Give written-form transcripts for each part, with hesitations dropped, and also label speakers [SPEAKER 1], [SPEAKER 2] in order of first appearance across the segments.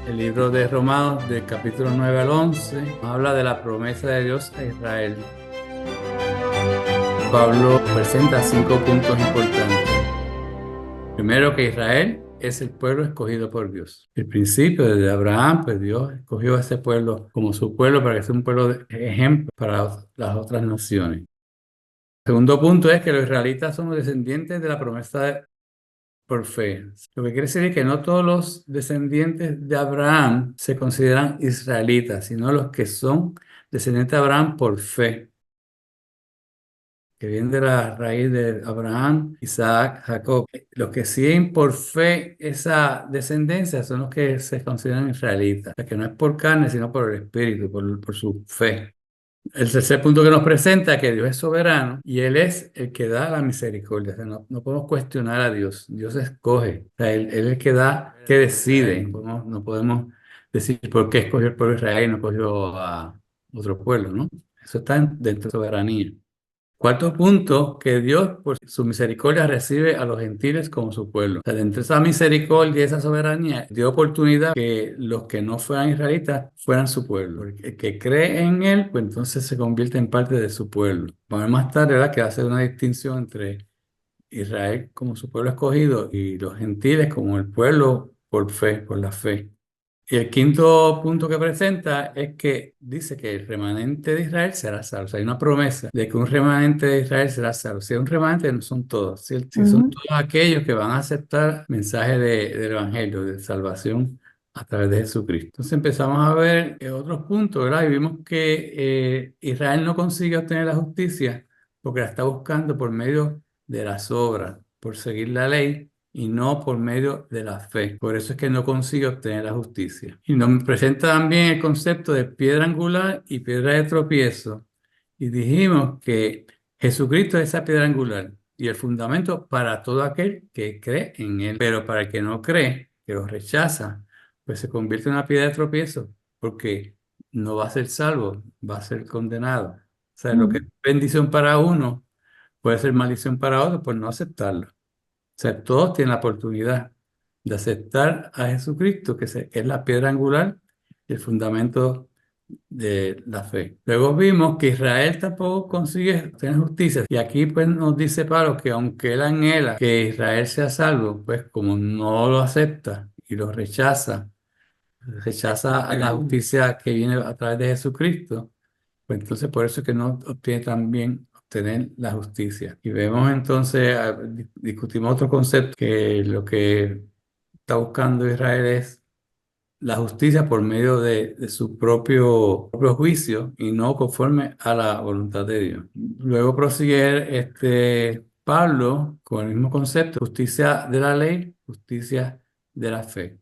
[SPEAKER 1] El libro de Romanos, del capítulo 9 al 11, habla de la promesa de Dios a Israel. Pablo presenta 5 puntos importantes. Primero, que Israel es el pueblo escogido por Dios. El principio desde Abraham, pues Dios escogió a ese pueblo como su pueblo para que sea un pueblo de ejemplo para las otras naciones. Segundo punto es que los israelitas son los descendientes de la promesa por fe. Lo que quiere decir que no todos los descendientes de Abraham se consideran israelitas, sino los que son descendientes de Abraham por fe, que vienen de la raíz de Abraham, Isaac, Jacob. Los que siguen por fe esa descendencia son los que se consideran israelitas, o sea, que no es por carne, sino por el Espíritu, por su fe. El tercer punto que nos presenta es que Dios es soberano y Él es el que da la misericordia. O sea, no podemos cuestionar a Dios. Dios escoge. O sea, Él es el que da, que decide. No podemos decir por qué escogió el pueblo de Israel y no escogió a otro pueblo, ¿no? Eso está dentro de soberanía. Cuarto punto, que Dios por su misericordia recibe a los gentiles como su pueblo. O sea, dentro de esa misericordia y esa soberanía, dio oportunidad que los que no fueran israelitas fueran su pueblo. Porque el que cree en él, pues entonces se convierte en parte de su pueblo. Vamos a ver más tarde, ¿verdad?, que hace una distinción entre Israel como su pueblo escogido y los gentiles como el pueblo por fe, por la fe. Y el quinto punto que presenta es que dice que el remanente de Israel será salvo. O sea, hay una promesa de que un remanente de Israel será salvo. Si es un remanente, no son todos. Si son
[SPEAKER 2] Ujú.
[SPEAKER 1] todos aquellos que van a aceptar el mensaje del Evangelio, de salvación a través de Jesucristo. Entonces empezamos a ver otros puntos, ¿verdad? Y vimos que Israel no consigue obtener la justicia porque la está buscando por medio de las obras, por seguir la ley y no por medio de la fe. Por eso es que no consigue obtener la justicia. Y nos presenta también el concepto de piedra angular y piedra de tropiezo. Y dijimos que Jesucristo es esa piedra angular y el fundamento para todo aquel que cree en Él. Pero para el que no cree, que lo rechaza, pues se convierte en una piedra de tropiezo porque no va a ser salvo, va a ser condenado. O sea, lo que es
[SPEAKER 2] Ujú.
[SPEAKER 1] bendición para uno puede ser maldición para otro por no aceptarlo. O sea, todos tienen la oportunidad de aceptar a Jesucristo, que es la piedra angular y el fundamento de la fe. Luego vimos que Israel tampoco consigue tener justicia. Y aquí pues nos dice Pablo que aunque él anhela que Israel sea salvo, pues como no lo acepta y lo rechaza a la justicia que viene a través de Jesucristo, pues entonces por eso es que no obtiene también obtener la justicia. Y vemos entonces, discutimos otro concepto, que lo que está buscando Israel es la justicia por medio de su propio juicio y no conforme a la voluntad de Dios. Luego prosigue Pablo con el mismo concepto, justicia de la ley, justicia de la fe.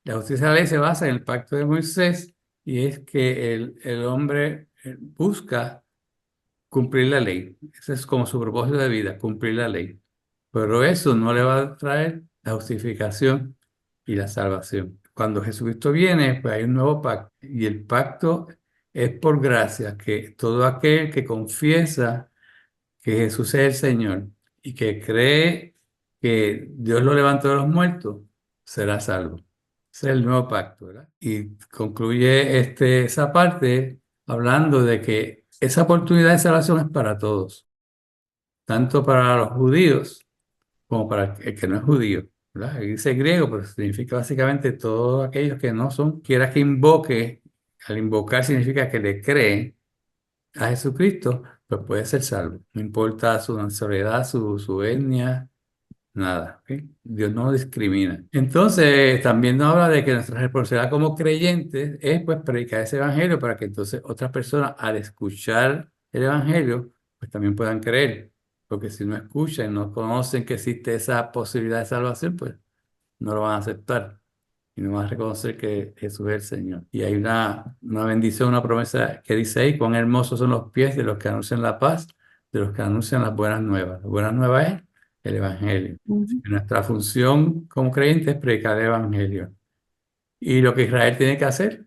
[SPEAKER 1] La justicia de la ley se basa en el pacto de Moisés y es que el hombre busca cumplir la ley. Ese es como su propósito de vida, cumplir la ley. Pero eso no le va a traer la justificación y la salvación. Cuando Jesucristo viene, pues hay un nuevo pacto. Y el pacto es por gracia, que todo aquel que confiesa que Jesús es el Señor y que cree que Dios lo levantó de los muertos, será salvo. Ese es el nuevo pacto, ¿verdad? Y concluye esa parte hablando de que esa oportunidad de salvación es para todos, tanto para los judíos como para el que no es judío, ¿verdad? Ahí dice griego, pero significa básicamente todos aquellos que no son, quiera que invoque, al invocar significa que le cree a Jesucristo, pues puede ser salvo. No importa su nacionalidad, su etnia, nada. ¿Ok? Dios no discrimina. Entonces, también nos habla de que nuestra responsabilidad como creyentes es pues predicar ese evangelio para que entonces otras personas al escuchar el evangelio, pues también puedan creer. Porque si no escuchan, no conocen que existe esa posibilidad de salvación, pues no lo van a aceptar y no van a reconocer que Jesús es el Señor. Y hay una bendición, una promesa que dice ahí, cuán hermosos son los pies de los que anuncian la paz, de los que anuncian las buenas nuevas. Las buenas nuevas es el Evangelio. Así
[SPEAKER 2] Ujú.
[SPEAKER 1] que nuestra función como creyentes es predicar el Evangelio. Y lo que Israel tiene que hacer,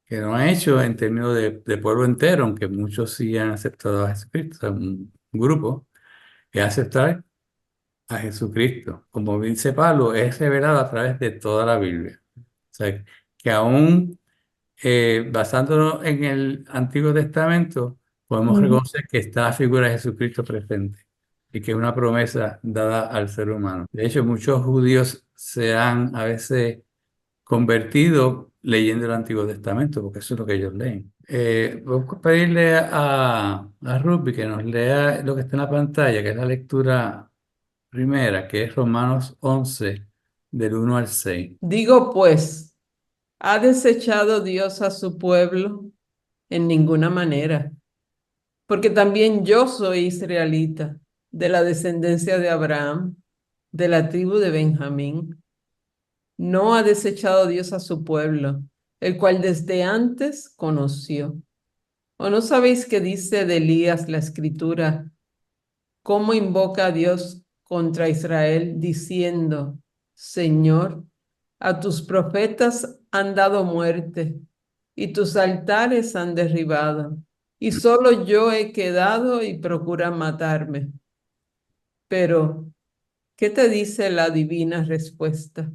[SPEAKER 1] que no ha hecho en términos de pueblo entero, aunque muchos sí han aceptado a Jesucristo, o sea, un grupo, es aceptar a Jesucristo. Como dice Pablo, es revelado a través de toda la Biblia. O sea, que aún basándonos en el Antiguo Testamento, podemos
[SPEAKER 2] Ujú.
[SPEAKER 1] reconocer que está la figura de Jesucristo presente y que es una promesa dada al ser humano. De hecho, muchos judíos se han a veces convertido leyendo el Antiguo Testamento, porque eso es lo que ellos leen. Voy a pedirle a Ruby que nos lea lo que está en la pantalla, que es la lectura primera, que es Romanos 11, del 1 al 6.
[SPEAKER 2] Digo pues, ¿ha desechado Dios a su pueblo? En ninguna manera, porque también yo soy israelita, de la descendencia de Abraham, de la tribu de Benjamín. No ha desechado Dios a su pueblo, el cual desde antes conoció. ¿O no sabéis qué dice de Elías la escritura? ¿Cómo invoca a Dios contra Israel diciendo, Señor, a tus profetas han dado muerte y tus altares han derribado, y solo yo he quedado y procuran matarme? Pero, ¿qué te dice la divina respuesta?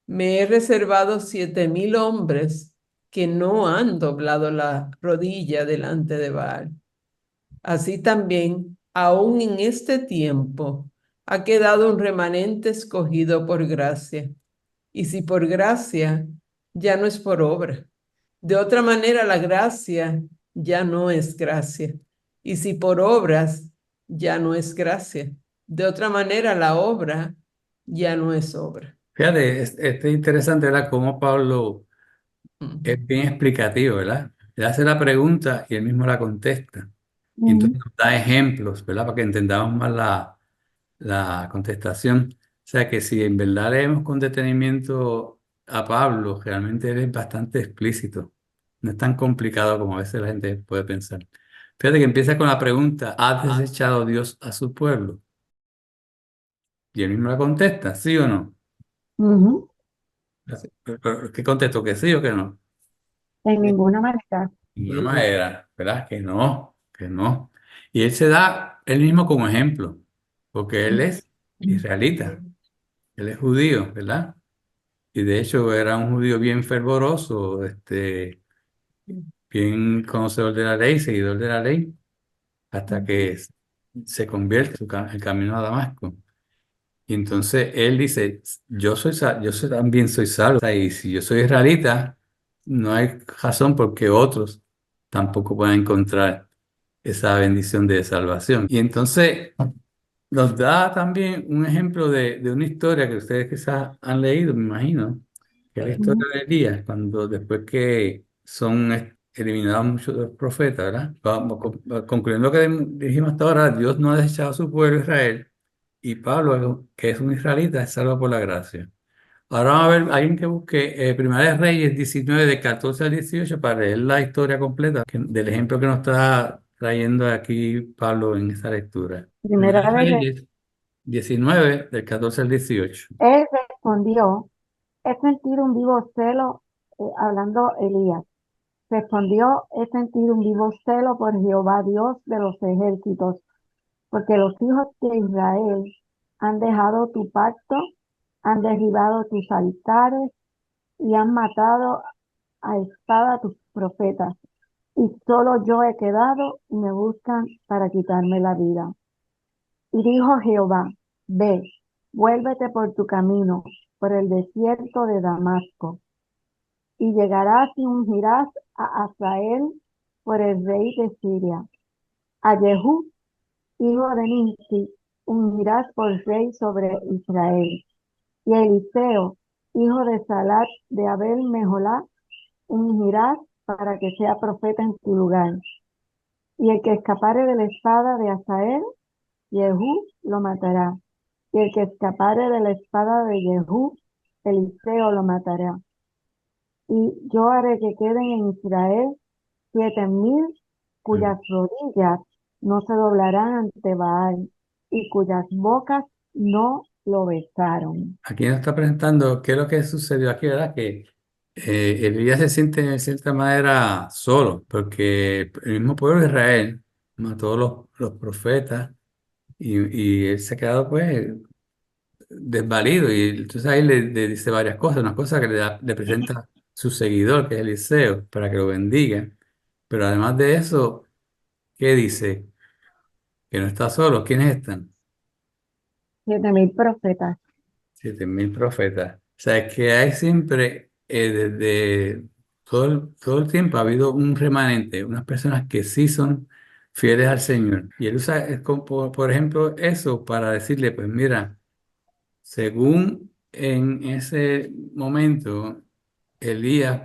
[SPEAKER 2] Me he reservado 7,000 hombres que no han doblado la rodilla delante de Baal. Así también, aún en este tiempo, ha quedado un remanente escogido por gracia. Y si por gracia, ya no es por obra. De otra manera, la gracia ya no es gracia. Y si por obras, ya no es gracia. De otra manera, la obra ya no es obra.
[SPEAKER 1] Fíjate, es interesante, ¿verdad? Cómo Pablo
[SPEAKER 2] Ujú.
[SPEAKER 1] es bien explicativo, ¿verdad? Le hace la pregunta y él mismo la contesta. Y entonces
[SPEAKER 2] Ujú.
[SPEAKER 1] nos da ejemplos, ¿verdad? Para que entendamos más la contestación. O sea que si en verdad leemos con detenimiento a Pablo, realmente él es bastante explícito. No es tan complicado como a veces la gente puede pensar. Fíjate que empieza con la pregunta, ¿ha desechado Dios a su pueblo? Y él mismo la contesta, ¿sí o no?
[SPEAKER 2] Ujú.
[SPEAKER 1] ¿Qué contestó? ¿Que sí o que no?
[SPEAKER 2] En ninguna manera.
[SPEAKER 1] De ninguna manera, ¿verdad? Que no, que no. Y él se da él mismo como ejemplo, porque él es israelita, él es judío, ¿verdad? Y de hecho era un judío bien fervoroso, bien conocedor de la ley, seguidor de la ley, hasta que se convierte en el camino a Damasco. Y entonces él dice, yo también soy salvo. O sea, y si yo soy israelita, no hay razón por qué otros tampoco puedan encontrar esa bendición de salvación. Y entonces nos da también un ejemplo de una historia que ustedes quizás han leído, me imagino, que es la historia
[SPEAKER 2] Ujú.
[SPEAKER 1] de Elías, cuando después que son eliminados muchos de los profetas, ¿verdad? Concluyendo lo que dijimos hasta ahora, Dios no ha desechado a su pueblo Israel y Pablo, que es un israelita, es salvo por la gracia. Ahora vamos a ver, alguien que busque Primera de Reyes 19, de 14 al 18 para leer la historia completa del ejemplo que nos está trayendo aquí Pablo en esta lectura. Primera
[SPEAKER 2] Primera
[SPEAKER 1] de
[SPEAKER 2] de Reyes.
[SPEAKER 1] Reyes 19, del 14 al 18.
[SPEAKER 2] Él respondió, he sentido un vivo celo, hablando Elías. Respondió, he sentido un vivo celo por Jehová Dios de los ejércitos, porque los hijos de Israel han dejado tu pacto, han derribado tus altares y han matado a espada a tus profetas. Y solo yo he quedado y me buscan para quitarme la vida. Y dijo Jehová, ve, vuélvete por tu camino, por el desierto de Damasco, y llegarás y ungirás a Hazael por el rey de Siria. A Jehú, hijo de Nimsi, ungirás por rey sobre Israel. Y a Eliseo, hijo de Salat de Abel Meholá, ungirás para que sea profeta en tu lugar. Y el que escapare de la espada de Hazael, Jehú lo matará. Y el que escapare de la espada de Jehú, Eliseo lo matará. Y yo haré que queden en Israel 7,000
[SPEAKER 1] Mm.
[SPEAKER 2] cuyas rodillas no se doblarán ante Baal y cuyas bocas no lo besaron.
[SPEAKER 1] Aquí nos está presentando qué es lo que sucedió aquí, ¿verdad? Que Elías se siente de cierta manera solo, porque el mismo pueblo de Israel mató a los profetas y él se ha quedado pues desvalido y entonces ahí le dice varias cosas, una cosa que le presenta su seguidor, que es Eliseo, para que lo bendiga. Pero además de eso, ¿qué dice? Que no está solo. ¿Quiénes están?
[SPEAKER 3] 7.000 profetas.
[SPEAKER 1] 7000 profetas. O sea, es que hay siempre, desde todo el tiempo ha habido un remanente, unas personas que sí son fieles al Señor. Y él usa, por ejemplo, eso para decirle, pues mira, según en ese momento Elías,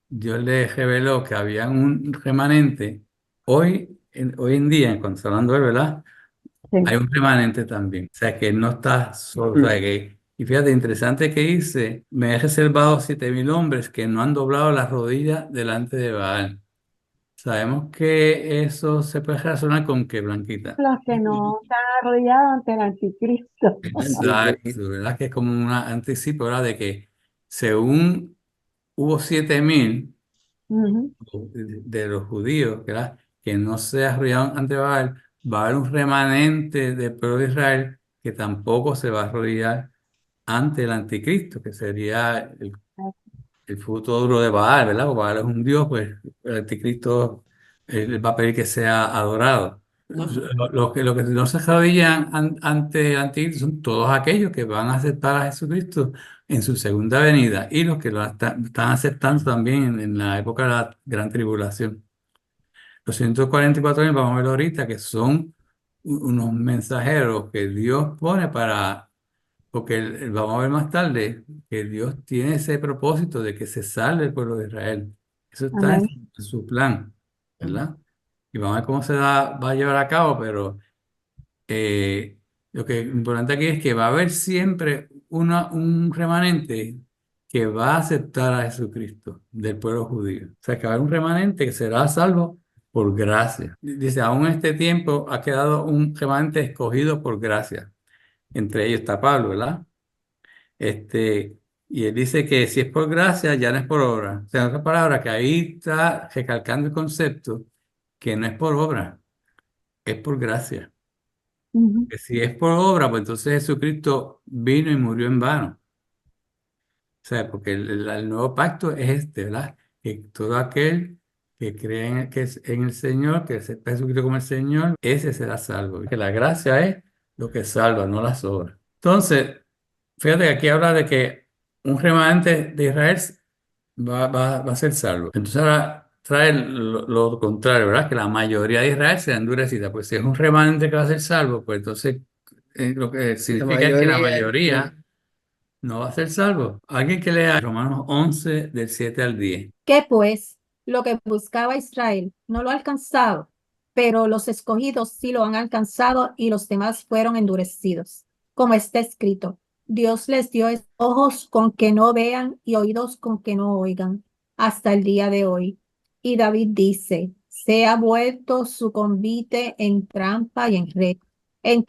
[SPEAKER 1] Dios le reveló que había un remanente, hoy en día, cuando está hablando de él, ¿verdad? Hay
[SPEAKER 3] Sí.
[SPEAKER 1] un remanente también. O sea, que él no está solo. O sea, y fíjate, interesante que dice, me he reservado 7000 hombres que no han doblado las rodillas delante de Baal. Sabemos que eso se puede relacionar con qué, Blanquita.
[SPEAKER 3] Los que no están arrodillados ante el anticristo.
[SPEAKER 1] Exacto, ¿verdad? Que es como un anticipo, ¿verdad? De que según hubo 7000
[SPEAKER 3] Ujú.
[SPEAKER 1] de los judíos, ¿verdad? Que no se arrodillaron ante Baal, va a haber un remanente del pueblo de Israel que tampoco se va a arrodillar ante el anticristo, que sería el fruto duro de Baal, ¿verdad? Porque Baal es un dios, pues el anticristo va a pedir que sea adorado.
[SPEAKER 2] Ajá.
[SPEAKER 1] Lo que no se arrodillan ante el anticristo son todos aquellos que van a aceptar a Jesucristo en su segunda venida y los que lo están aceptando también en la época de la gran tribulación. Los 144.000, vamos a ver ahorita, que son unos mensajeros que Dios pone para, porque vamos a ver más tarde que Dios tiene ese propósito de que se salve el pueblo de Israel. Eso está
[SPEAKER 3] Amén.
[SPEAKER 1] en su plan, ¿verdad? Y vamos a ver cómo va a llevar a cabo, pero eh, lo que importante aquí es que va a haber siempre un remanente que va a aceptar a Jesucristo del pueblo judío. O sea, que va a haber un remanente que será salvo por gracia. Dice, aún en este tiempo ha quedado un remanente escogido por gracia. Entre ellos está Pablo, ¿verdad? Y él dice que si es por gracia, ya no es por obra. O sea, en otras palabras, que ahí está recalcando el concepto que no es por obra, es por gracia.
[SPEAKER 3] Ujú.
[SPEAKER 1] Que si es por obra, pues entonces Jesucristo vino y murió en vano. O sea, porque el nuevo pacto es este, ¿verdad? Que todo aquel que cree en el Señor, que acepta a Jesucristo como el Señor, ese será salvo. Que la gracia es lo que salva, no las obras. Entonces, fíjate que aquí habla de que un remanente de Israel va a ser salvo. Entonces ahora trae lo contrario, ¿verdad? Que la mayoría de Israel será endurecida. Pues si es un remanente que va a ser salvo, pues entonces lo que significa es que la mayoría no va a ser salvo. Alguien que lea Romanos 11 del 7 al 10.
[SPEAKER 4] Que pues lo que buscaba Israel no lo ha alcanzado, pero los escogidos sí lo han alcanzado y los demás fueron endurecidos. Como está escrito, Dios les dio ojos con que no vean y oídos con que no oigan hasta el día de hoy. Y David dice, se ha vuelto su convite en trampa y en red, en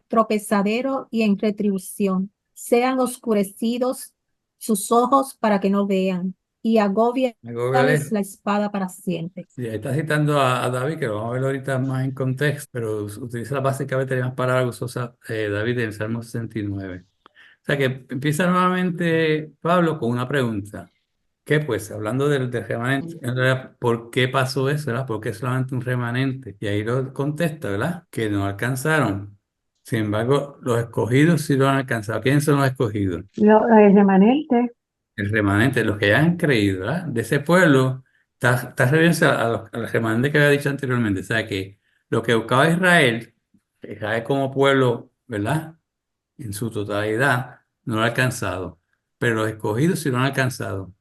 [SPEAKER 4] tropezadero y en retribución. Sean oscurecidos sus ojos para que no vean y agóbiales
[SPEAKER 1] Algo que leer.
[SPEAKER 4] la espada para siempre.
[SPEAKER 1] Sí, ahí está citando a David, que lo vamos a ver ahorita más en contexto, pero utiliza básicamente las mismas palabras que usó David en el Salmo 69. O sea que empieza nuevamente Pablo con una pregunta. ¿Qué pues? Hablando del remanente, en realidad, ¿por qué pasó eso, verdad? ¿Por qué solamente un remanente? Y ahí lo contesta, ¿verdad? Que no alcanzaron. Sin embargo, los escogidos sí lo han alcanzado. ¿Quiénes son los escogidos?
[SPEAKER 3] El remanente.
[SPEAKER 1] El remanente, los que ya han creído, ¿verdad? De ese pueblo, está refiriéndose al remanente que había dicho anteriormente. O sea que lo que buscaba Israel como pueblo, ¿verdad? En su totalidad, no lo ha alcanzado. Pero los escogidos sí lo han alcanzado.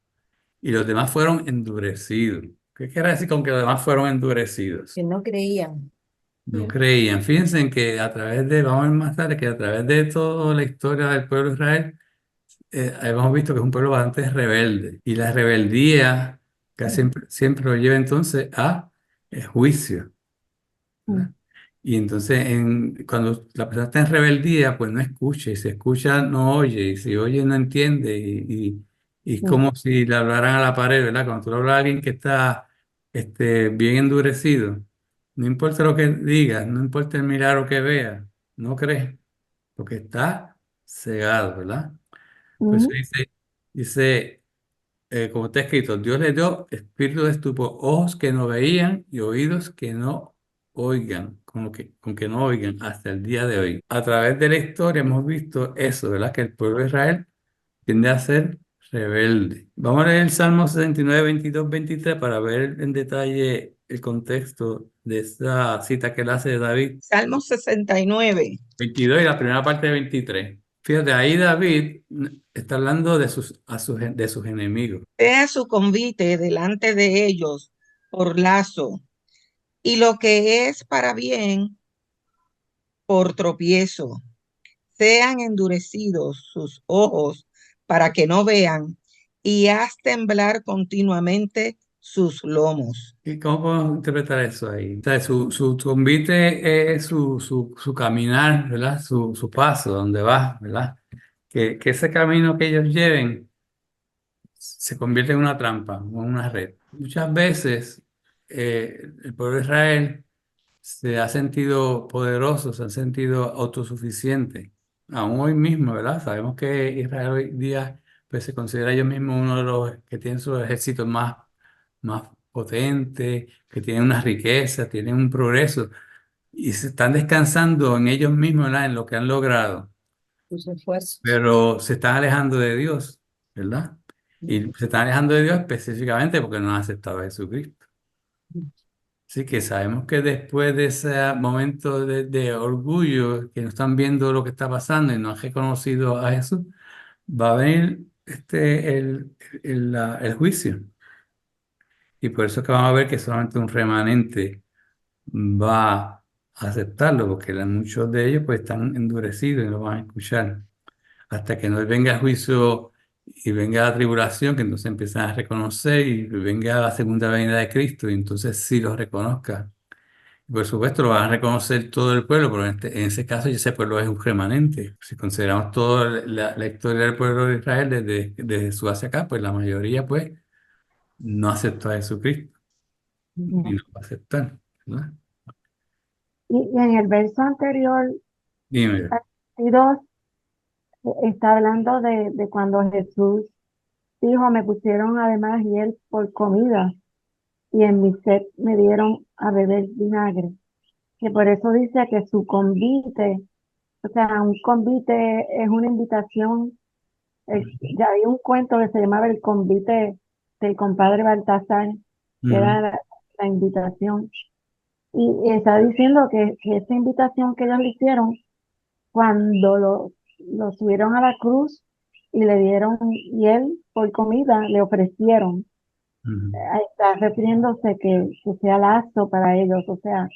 [SPEAKER 1] Y los demás fueron endurecidos. ¿Qué quiere decir con que los demás fueron endurecidos?
[SPEAKER 4] Que no creían.
[SPEAKER 1] No creían. Fíjense en que vamos a ver más tarde, que a través de toda la historia del pueblo de Israel, hemos visto que es un pueblo bastante rebelde. Y la rebeldía casi siempre lo lleva entonces a juicio,
[SPEAKER 3] Mm.
[SPEAKER 1] ¿verdad? Y entonces cuando la persona está en rebeldía, pues no escucha, y si escucha no oye, y si oye no entiende, y es
[SPEAKER 3] Mm.
[SPEAKER 1] como si le hablaran a la pared, ¿verdad? Cuando tú le hablas a alguien que está bien endurecido, no importa lo que diga, no importa el milagro que vea, no cree, porque está cegado, ¿verdad? Por eso
[SPEAKER 3] Mm.
[SPEAKER 1] dice como está escrito, Dios les dio espíritu de estupor, ojos que no veían y oídos que no oigan, con que no oigan hasta el día de hoy. A través de la historia hemos visto eso, ¿verdad? Que el pueblo de Israel tiende a ser rebelde. Vamos a leer el Salmo 69, 22, 23 para ver en detalle el contexto de esa cita que él hace de David.
[SPEAKER 5] Salmo 69.
[SPEAKER 1] 22 y la primera parte de 23. Fíjate, ahí David está hablando de sus enemigos.
[SPEAKER 5] Sea su convite delante de ellos por lazo, y lo que es para bien por tropiezo. Sean endurecidos sus ojos para que no vean, y haz temblar continuamente sus lomos.
[SPEAKER 1] ¿Y cómo podemos interpretar eso ahí? O sea, su convite es su caminar, ¿verdad? Su paso, donde va, ¿verdad? Que ese camino que ellos lleven se convierte en una trampa o en una red. Muchas veces el pueblo de Israel se ha sentido poderoso, se ha sentido autosuficiente. Aún hoy mismo, ¿verdad? Sabemos que Israel hoy día pues, se considera ellos mismos uno de los que tienen sus ejércitos más potentes, que tienen una riqueza, tienen un progreso y se están descansando en ellos mismos, ¿verdad? En lo que han logrado,
[SPEAKER 4] Sus esfuerzos.
[SPEAKER 1] pero se están alejando de Dios, ¿verdad? Y se están alejando de Dios específicamente porque no han aceptado a Jesucristo. Sí, que sabemos que después de ese momento de orgullo, que no están viendo lo que está pasando y no han reconocido a Jesús, va a venir el juicio. Y por eso es que vamos a ver que solamente un remanente va a aceptarlo, porque muchos de ellos pues están endurecidos y no van a escuchar. Hasta que no venga el juicio y venga la tribulación, que entonces empiezan a reconocer y venga la segunda venida de Cristo y entonces sí los reconozca. Por supuesto, lo van a reconocer todo el pueblo, pero en ese caso ese pueblo es un remanente. Si consideramos toda la historia del pueblo de Israel desde Jesús hacia acá, pues la mayoría pues no aceptó a Jesucristo y no va a aceptar, ¿no?
[SPEAKER 3] Y en el verso anterior,
[SPEAKER 1] Dime.
[SPEAKER 3] 22, está hablando de cuando Jesús dijo, me pusieron además hiel por comida y en mi sed me dieron a beber vinagre. Que por eso dice que su convite, o sea, un convite es una invitación. Ya había un cuento que se llamaba El convite del compadre Baltasar, que era
[SPEAKER 1] Ujú,
[SPEAKER 3] la invitación. Y está diciendo que esa invitación que ellos le hicieron, cuando lo subieron a la cruz y le dieron hiel por comida, le ofrecieron.
[SPEAKER 1] ujú.
[SPEAKER 3] Está refiriéndose que sea lazo para ellos, o sea,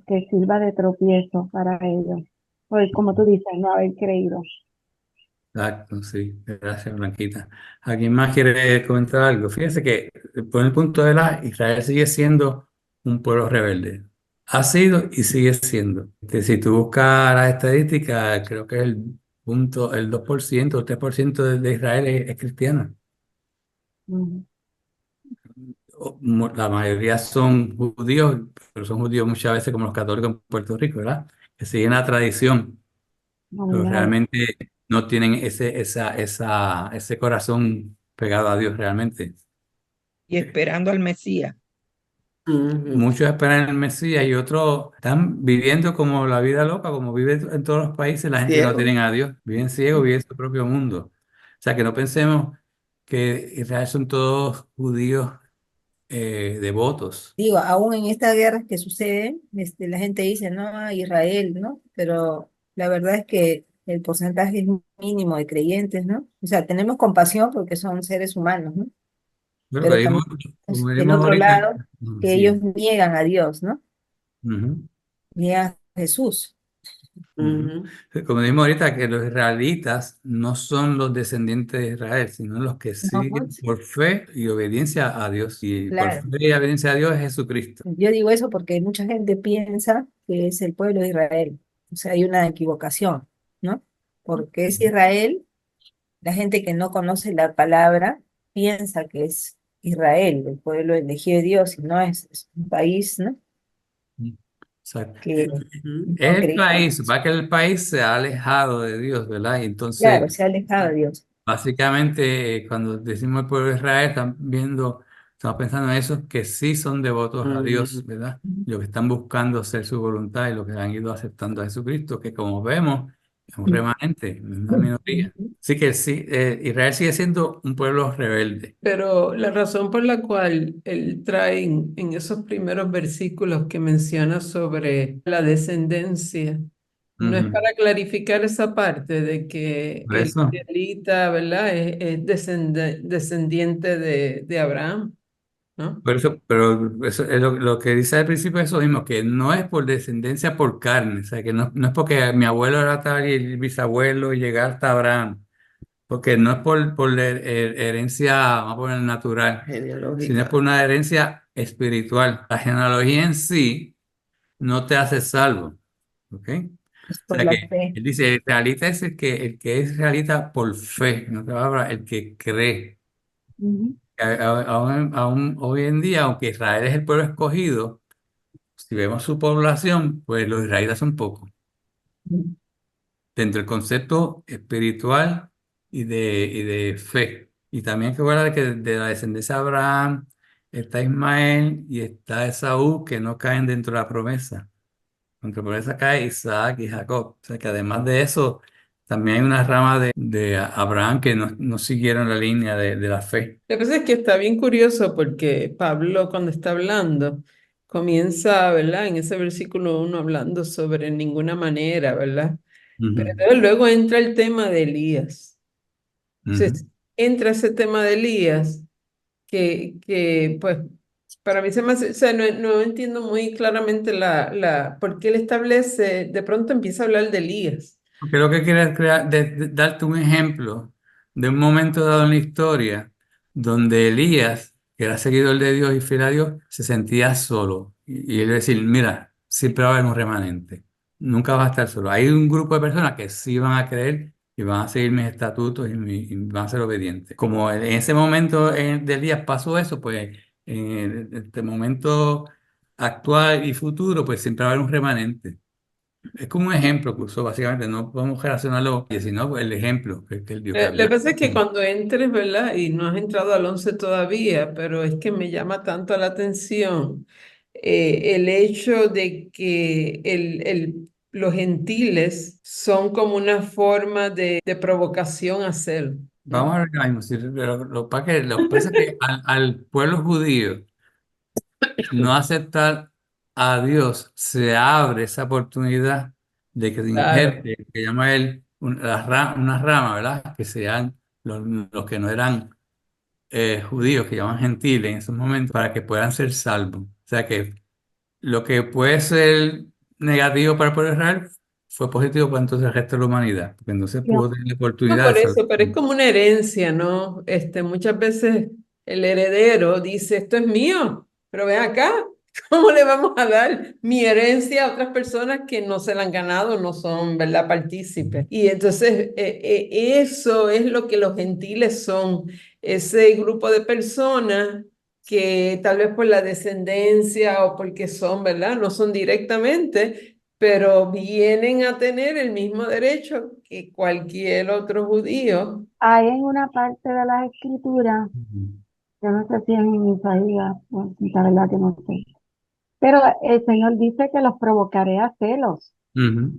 [SPEAKER 3] que sirva de tropiezo para ellos. Pues como tú dices, no haber creído.
[SPEAKER 1] Exacto, sí. Gracias, Blanquita. ¿Alguien más quiere comentar algo? Fíjese que por el punto de Israel sigue siendo un pueblo rebelde. Ha sido y sigue siendo. Si tú buscas las estadísticas, creo que el 2% o 3% de Israel es cristiano.
[SPEAKER 3] Ujú.
[SPEAKER 1] La mayoría son judíos, pero son judíos muchas veces como los católicos en Puerto Rico, ¿verdad? Que siguen la tradición, pero
[SPEAKER 3] Nominal.
[SPEAKER 1] realmente no tienen ese corazón pegado a Dios realmente.
[SPEAKER 5] Y esperando al Mesías.
[SPEAKER 1] Muchos esperan el Mesías y otros están viviendo como la vida loca, como vive en todos los países la gente que no
[SPEAKER 5] Ciego.
[SPEAKER 1] tienen a Dios. Viven ciegos, viven su propio mundo. O sea, que no pensemos que Israel son todos judíos devotos.
[SPEAKER 6] Digo, aún en estas guerras que suceden, la gente dice, no, Israel, ¿no? Pero la verdad es que el porcentaje es mínimo de creyentes, ¿no? O sea, tenemos compasión porque son seres humanos, ¿no?
[SPEAKER 1] Bueno,
[SPEAKER 6] Pero también
[SPEAKER 1] como
[SPEAKER 6] tenemos el
[SPEAKER 1] veremos
[SPEAKER 6] otro
[SPEAKER 1] ahorita.
[SPEAKER 6] lado, que
[SPEAKER 1] Sí.
[SPEAKER 6] ellos niegan a Dios, ¿no?
[SPEAKER 1] Ujú.
[SPEAKER 6] Niegan a Jesús.
[SPEAKER 1] Ujú. Como dijimos ahorita, que los israelitas no son los descendientes de Israel, sino los que
[SPEAKER 6] No,
[SPEAKER 1] siguen
[SPEAKER 6] pues,
[SPEAKER 1] por fe y obediencia a Dios. Y por fe
[SPEAKER 6] claro.
[SPEAKER 1] y obediencia a Dios es Jesucristo.
[SPEAKER 6] Yo digo eso porque mucha gente piensa que es el pueblo de Israel. O sea, hay una equivocación, ¿no? Porque es Israel. La gente que no conoce la palabra piensa que es Israel, el pueblo elegido de Dios, y no es un país, ¿no?
[SPEAKER 1] Exacto.
[SPEAKER 6] Que
[SPEAKER 1] Es
[SPEAKER 6] no
[SPEAKER 1] el
[SPEAKER 6] creía en
[SPEAKER 1] país,
[SPEAKER 6] Jesús.
[SPEAKER 1] va que el país se ha alejado de Dios, ¿verdad? Y
[SPEAKER 6] Claro,
[SPEAKER 1] entonces,
[SPEAKER 6] se ha alejado de Dios.
[SPEAKER 1] básicamente, cuando decimos el pueblo de Israel, estamos pensando en esos que sí son devotos a Dios, ¿verdad? Los que están buscando hacer su voluntad y los que han ido aceptando a Jesucristo, que como vemos, es un remanente, no es una minoría. Así que sí, Israel sigue siendo un pueblo rebelde.
[SPEAKER 2] Pero la razón por la cual él trae en esos primeros versículos que menciona sobre la descendencia, no es
[SPEAKER 1] Ujú.
[SPEAKER 2] para clarificar esa parte de que
[SPEAKER 1] Por
[SPEAKER 2] el
[SPEAKER 1] eso.
[SPEAKER 2] israelita, ¿verdad? Es descendiente de Abraham, ¿no?
[SPEAKER 1] Por eso, pero eso es lo que dice al principio es eso mismo, que no es por descendencia por carne, o sea, que no es porque mi abuelo era tal y el bisabuelo y llegar hasta Abraham, porque no es por la herencia, vamos a poner natural, sino es
[SPEAKER 2] Genealógica.
[SPEAKER 1] por una herencia espiritual. La genealogía en sí no te hace salvo, ¿ok?
[SPEAKER 6] Es
[SPEAKER 1] O
[SPEAKER 6] por
[SPEAKER 1] sea
[SPEAKER 6] la
[SPEAKER 1] que
[SPEAKER 6] fe.
[SPEAKER 1] él dice, el realita es el que es realita por fe, en otra palabra, el que cree.
[SPEAKER 3] Ujú.
[SPEAKER 1] Aún hoy en día, aunque Israel es el pueblo escogido, si vemos su población, pues los israelitas son pocos. Dentro del concepto espiritual y de fe. Y también hay que ver que de la descendencia de Abraham está Ismael y está Esaú, que no caen dentro de la promesa. Dentro de la promesa cae Isaac y Jacob. O sea que además de eso, también hay una rama de Abraham que no siguieron la línea de la fe.
[SPEAKER 2] Lo que pasa es que está bien curioso porque Pablo cuando está hablando comienza, ¿verdad? En ese versículo uno hablando sobre ninguna manera, ¿verdad? Pero
[SPEAKER 1] Ujú,
[SPEAKER 2] entonces luego entra el tema de Elías.
[SPEAKER 1] ujú.
[SPEAKER 2] Entonces entra ese tema de Elías pues para mí se me hace, o sea, no entiendo muy claramente por qué él establece, de pronto empieza a hablar de Elías.
[SPEAKER 1] Porque lo que quiere es darte un ejemplo de un momento dado en la historia donde Elías, que era seguidor de Dios y fiel a Dios, se sentía solo. Y él decir, mira, siempre va a haber un remanente, nunca va a estar solo. Hay un grupo de personas que sí van a creer y van a seguir mis estatutos y van a ser obedientes. Como en ese momento de Elías pasó eso, pues en este momento actual y futuro, pues siempre va a haber un remanente. Es como un ejemplo que usó, básicamente, no podemos relacionarlo, y sino pues, el ejemplo que él dio que
[SPEAKER 2] Lo que
[SPEAKER 1] había.
[SPEAKER 2] pasa es que cuando entres, ¿verdad? Y no has entrado al 11 todavía, pero es que me llama tanto la atención el hecho de que los gentiles son como una forma de provocación a hacerlo,
[SPEAKER 1] Vamos
[SPEAKER 2] ¿no?
[SPEAKER 1] a ver qué mismo, sí, pero lo que pasa es que al pueblo judío no aceptar a Dios, se abre esa oportunidad de que se
[SPEAKER 2] Claro.
[SPEAKER 1] injerte, que llama él una rama, ¿verdad? Que sean los que no eran judíos, que llaman gentiles en esos momentos, para que puedan ser salvos. O sea que lo que puede ser negativo para el pueblo de Israel fue positivo para entonces el resto de la humanidad, porque entonces
[SPEAKER 3] Yo,
[SPEAKER 1] pudo tener la
[SPEAKER 2] No
[SPEAKER 1] oportunidad de
[SPEAKER 2] por
[SPEAKER 1] salvar.
[SPEAKER 2] eso, pero es como una herencia, ¿no? Muchas veces el heredero dice, esto es mío, pero ven acá, ¿cómo le vamos a dar mi herencia a otras personas que no se la han ganado, no son, ¿verdad?, partícipes? Y entonces eso es lo que los gentiles son, ese grupo de personas que tal vez por la descendencia o porque son, ¿verdad?, no son directamente, pero vienen a tener el mismo derecho que cualquier otro judío.
[SPEAKER 3] hay en una parte de las escrituras,
[SPEAKER 1] Ujú.
[SPEAKER 3] yo no sé si es en Isaías, pues, la verdad que no sé, pero el Señor dice que los provocaré a celos,
[SPEAKER 1] Ujú.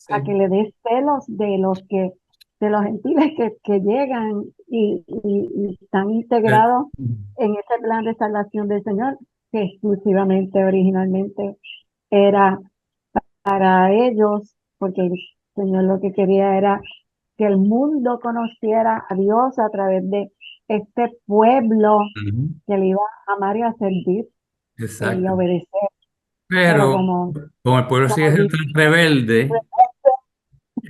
[SPEAKER 3] a que
[SPEAKER 2] Sí,
[SPEAKER 3] le dé celos de los gentiles que llegan y están
[SPEAKER 1] Eh,
[SPEAKER 3] integrados en ese plan de salvación del Señor, que exclusivamente, originalmente, era para ellos, porque el Señor lo que quería era que el mundo conociera a Dios a través de este pueblo
[SPEAKER 1] ujú.
[SPEAKER 3] que le iba a amar y a servir y
[SPEAKER 1] Exacto.
[SPEAKER 3] a obedecer. Pero
[SPEAKER 1] Pero como el pueblo sigue
[SPEAKER 3] como
[SPEAKER 1] siendo
[SPEAKER 3] dice,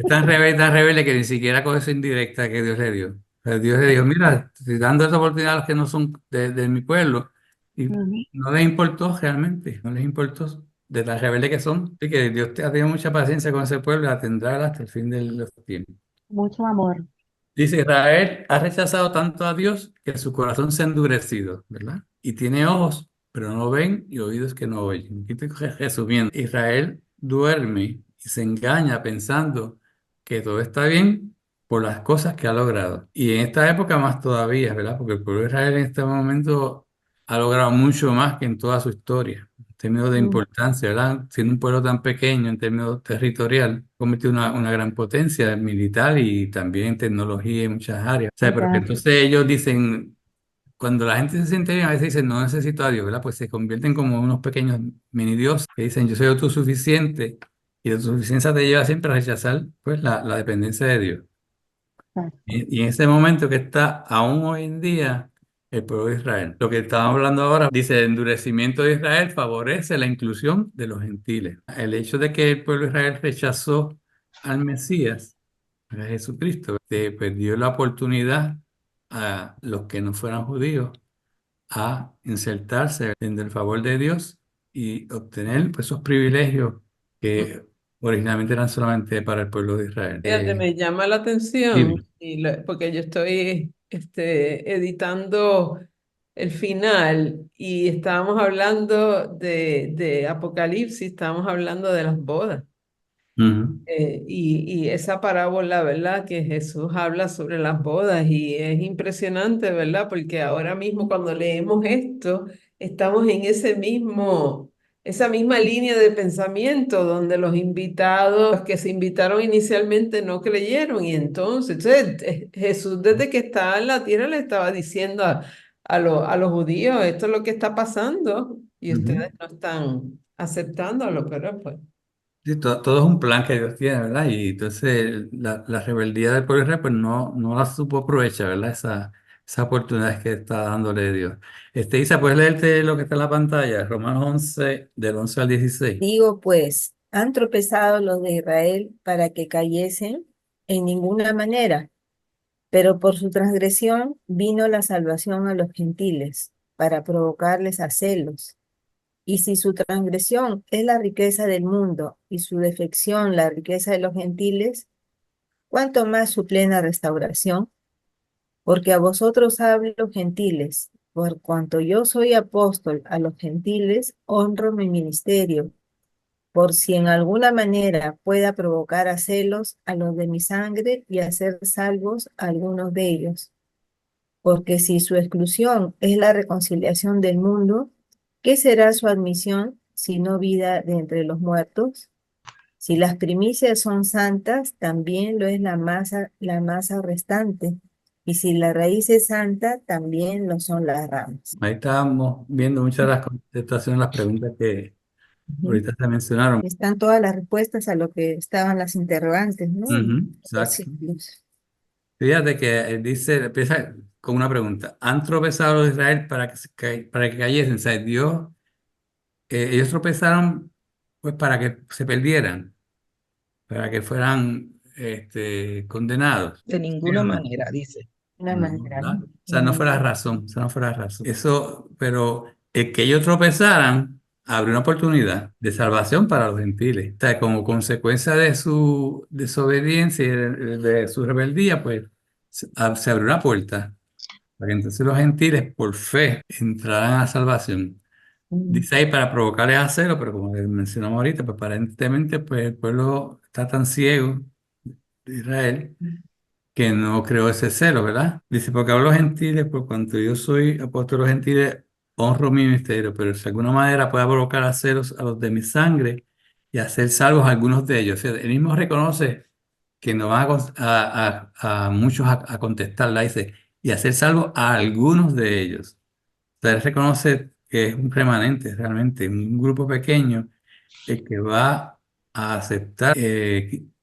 [SPEAKER 1] tan rebelde, tan rebelde que ni siquiera coge esa indirecta que Dios le dio. O sea, Dios le dijo, mira, estoy dando esa oportunidad a los que no son de mi pueblo. Y
[SPEAKER 3] ujú,
[SPEAKER 1] no les importó realmente, no les importó de tan rebelde que son. Así que Dios ha tenido mucha paciencia con ese pueblo y la tendrá hasta el fin de los tiempos.
[SPEAKER 3] mucho amor.
[SPEAKER 1] Dice, Israel ha rechazado tanto a Dios que su corazón se ha endurecido, ¿verdad? Y tiene ojos, pero no ven, y oídos que no oyen. Aquí estoy resumiendo. Israel duerme y se engaña pensando que todo está bien por las cosas que ha logrado. Y en esta época más todavía, ¿verdad? Porque el pueblo de Israel en este momento ha logrado mucho más que en toda su historia, en términos de
[SPEAKER 2] Mm.
[SPEAKER 1] importancia, ¿verdad? Siendo un pueblo tan pequeño en términos territorial, convirtió en una gran potencia militar y también en tecnología en muchas áreas. O sea, pero que
[SPEAKER 3] Ya,
[SPEAKER 1] entonces ellos dicen, cuando la gente se siente bien, a veces dicen, no necesito a Dios, ¿verdad? Pues se convierten como unos pequeños mini dioses que dicen, yo soy autosuficiente, y la autosuficiencia te lleva siempre a rechazar, pues, la dependencia de Dios.
[SPEAKER 3] exacto.
[SPEAKER 1] Y en ese momento que está aún hoy en día el pueblo de Israel. Lo que estamos hablando ahora dice, el endurecimiento de Israel favorece la inclusión de los gentiles. El hecho de que el pueblo de Israel rechazó al Mesías, a Jesucristo, perdió la oportunidad a los que no fueran judíos a insertarse en el favor de Dios y obtener, pues, esos privilegios que originalmente eran solamente para el pueblo de Israel.
[SPEAKER 2] Fíjate, me llama la atención
[SPEAKER 1] Dime.
[SPEAKER 2] porque yo estoy editando el final y estábamos hablando de Apocalipsis, estábamos hablando de las bodas.
[SPEAKER 1] Ujú,
[SPEAKER 2] Y esa parábola, ¿verdad? Que Jesús habla sobre las bodas y es impresionante, ¿verdad? Porque ahora mismo cuando leemos esto, estamos en esa misma línea de pensamiento donde los invitados que se invitaron inicialmente no creyeron y entonces, Jesús desde que estaba en la tierra le estaba diciendo a los judíos, esto es lo que está pasando y
[SPEAKER 1] ujú.
[SPEAKER 2] ustedes no están aceptándolo, pero pues.
[SPEAKER 1] Sí, todo es un plan que Dios tiene, ¿verdad? Y entonces la rebeldía del pueblo de Israel, pues no la supo aprovechar, ¿verdad? Esa oportunidad que está dándole Dios. Isa, ¿puedes leerte lo que está en la pantalla? Romanos 11, del 11 al 16.
[SPEAKER 6] Digo pues, ¿han tropezado los de Israel para que cayesen? En ninguna manera, pero por su transgresión vino la salvación a los gentiles, para provocarles a celos. Y si su transgresión es la riqueza del mundo y su defección la riqueza de los gentiles, ¿cuánto más su plena restauración? Porque a vosotros hablo, gentiles, por cuanto yo soy apóstol a los gentiles, honro mi ministerio, por si en alguna manera pueda provocar a celos a los de mi sangre y hacer salvos a algunos de ellos. Porque si su exclusión es la reconciliación del mundo, ¿qué será su admisión si no vida de entre los muertos? Si las primicias son santas, también lo es la masa restante. Y si la raíz es santa, también lo son las ramas.
[SPEAKER 1] Ahí estábamos viendo muchas de las contestaciones a las preguntas que
[SPEAKER 6] Ujú.
[SPEAKER 1] ahorita se mencionaron.
[SPEAKER 6] Están todas las respuestas a lo que estaban las interrogantes, ¿no? En
[SPEAKER 1] Ujú,
[SPEAKER 6] los
[SPEAKER 1] exacto.
[SPEAKER 6] versículos.
[SPEAKER 1] Fíjate que empieza con una pregunta. ¿Han tropezado los de Israel para que cayesen? O sea, Dios, ellos tropezaron pues para que se perdieran, para que fueran condenados.
[SPEAKER 5] De
[SPEAKER 1] ¿Sí
[SPEAKER 5] ninguna
[SPEAKER 1] o no?
[SPEAKER 5] manera, dice.
[SPEAKER 6] De una
[SPEAKER 1] No,
[SPEAKER 6] manera,
[SPEAKER 1] ¿verdad?
[SPEAKER 6] ¿no?
[SPEAKER 1] O sea, no fue la razón, esa no fue la razón. Eso, pero el que ellos tropezaran abrió una oportunidad de salvación para los gentiles. O sea, como consecuencia de su desobediencia y de su rebeldía, pues se abrió una puerta para que entonces los gentiles por fe entraran a la salvación.
[SPEAKER 6] Mm.
[SPEAKER 1] Dice ahí para provocarles a celo, pero como mencionamos ahorita, pues aparentemente pues, el pueblo está tan ciego de Israel que no creó ese celo, ¿verdad? Dice, porque hablo a los gentiles, por cuanto yo soy apóstol de los gentiles, honro mi ministerio, pero si de alguna manera pueda provocar a celos a los de mi sangre y hacer salvos a algunos de ellos. O sea, él mismo reconoce que no van a muchos a contestarla, dice, y hacer salvos a algunos de ellos. O sea, él reconoce que es un remanente realmente, un grupo pequeño el que va a aceptar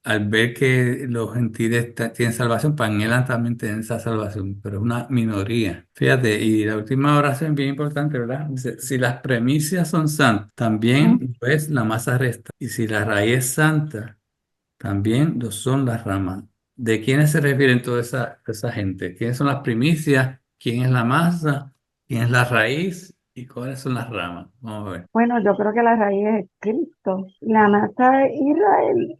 [SPEAKER 1] al ver que los gentiles tienen salvación, para él también tener esa salvación, pero es una minoría. Fíjate, y la última oración es bien importante, ¿verdad? Dice, si las premisas son santas, también pues la masa resta. Y si la raíz es santa, también lo son las ramas. ¿De quiénes se refieren toda esa gente? ¿Quiénes son las primicias? ¿Quién es la masa? ¿Quién es la raíz? ¿Y cuáles son las ramas? Vamos a ver.
[SPEAKER 3] Bueno, yo creo que la raíz es Cristo, la masa es Israel.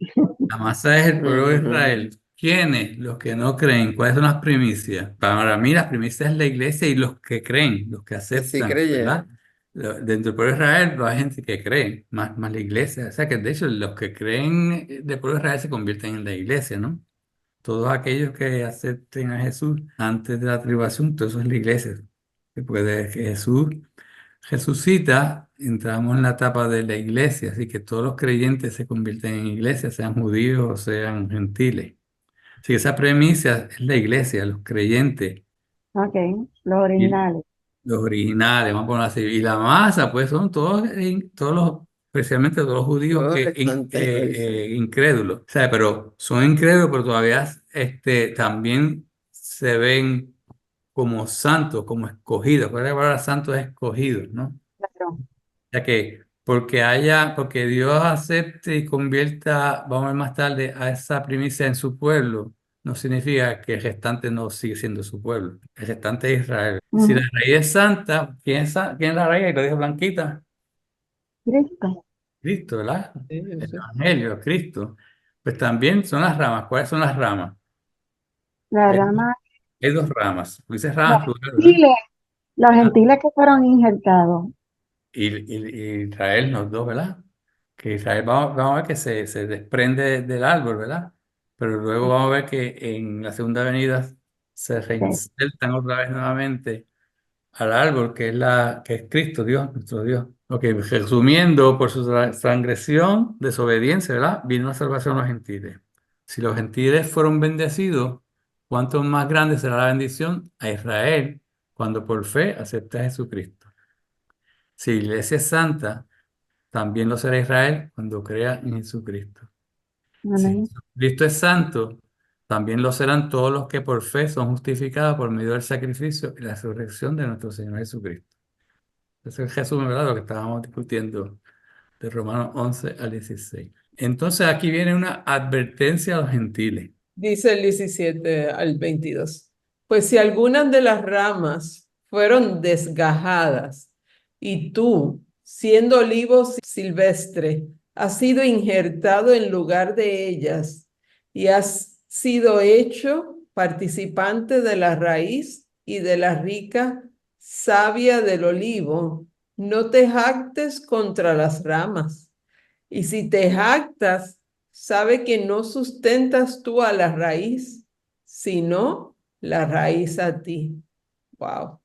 [SPEAKER 1] La masa es el pueblo de
[SPEAKER 2] Ujú.
[SPEAKER 1] Israel. ¿Quiénes? Los que no creen. ¿Cuáles son las primicias? Para mí, las primicias es la iglesia y los que creen, los que
[SPEAKER 2] Que sí
[SPEAKER 1] aceptan, ¿verdad?
[SPEAKER 2] creyeron.
[SPEAKER 1] Dentro del pueblo de Israel hay gente que cree, más la iglesia. O sea que de hecho los que creen del pueblo de Israel se convierten en la iglesia, ¿no? todos aquellos que acepten a Jesús antes de la tribulación, todo eso es la iglesia. Porque desde que Jesús resucita, entramos en la etapa de la iglesia, así que todos los creyentes se convierten en iglesia, sean judíos o sean gentiles. Así que esa premisa es la iglesia, los creyentes.
[SPEAKER 3] Ok, los
[SPEAKER 1] Y
[SPEAKER 3] originales.
[SPEAKER 1] los originales, vamos a ponerlo así. Y la masa, pues son todos, todos los, especialmente todos los judíos incrédulos. O sea, pero son incrédulos, pero todavía también se ven como santos, como escogidos. ¿Cuál es la palabra santos? Escogidos, ¿no?
[SPEAKER 3] Claro.
[SPEAKER 1] Ya que porque Dios acepte y convierta, vamos a ver más tarde, a esa primicia en su pueblo, no significa que el restante no sigue siendo su pueblo. El restante es Israel. Si la
[SPEAKER 3] Ujú.
[SPEAKER 1] raíz es santa, ¿quién es la raíz? Y lo dijo Blanquita,
[SPEAKER 3] Cristo.
[SPEAKER 1] Cristo, ¿verdad?
[SPEAKER 2] Sí,
[SPEAKER 1] El
[SPEAKER 2] sí.
[SPEAKER 1] Evangelio, Cristo. Pues también son las ramas. ¿Cuáles son las ramas?
[SPEAKER 3] La
[SPEAKER 1] Hay,
[SPEAKER 3] rama,
[SPEAKER 1] hay dos ramas. Dice
[SPEAKER 3] los
[SPEAKER 1] ramas plural, ¿verdad?
[SPEAKER 3] gentiles, los
[SPEAKER 1] Ah,
[SPEAKER 3] gentiles que fueron injertados.
[SPEAKER 1] y Israel, los dos, ¿verdad? Que Israel, vamos a ver que se desprende del árbol, ¿verdad? Pero luego vamos a ver que en la segunda venida se
[SPEAKER 3] Sí.
[SPEAKER 1] reinsertan otra vez nuevamente al árbol, que es Cristo, Dios, nuestro Dios. Ok, resumiendo, por su transgresión, desobediencia, ¿verdad? Vino la salvación a los gentiles. Si los gentiles fueron bendecidos, ¿cuánto más grande será la bendición a Israel cuando por fe acepta a Jesucristo? Si la iglesia es santa, también lo será Israel cuando crea en Jesucristo. Si
[SPEAKER 3] Amén.
[SPEAKER 1] Jesucristo es santo, también lo serán todos los que por fe son justificados por medio del sacrificio y la resurrección de nuestro Señor Jesucristo. Ese es Jesús, ¿verdad? Lo que estábamos discutiendo de Romanos 11 al 16. Entonces aquí viene una advertencia a los gentiles.
[SPEAKER 2] Dice el 17 al 22. Pues si algunas de las ramas fueron desgajadas y tú, siendo olivo silvestre, has sido injertado en lugar de ellas y has sido hecho participante de la raíz y de la rica savia del olivo, no te jactes contra las ramas. Y si te jactas, sabe que no sustentas tú a la raíz, sino la raíz a ti. Wow.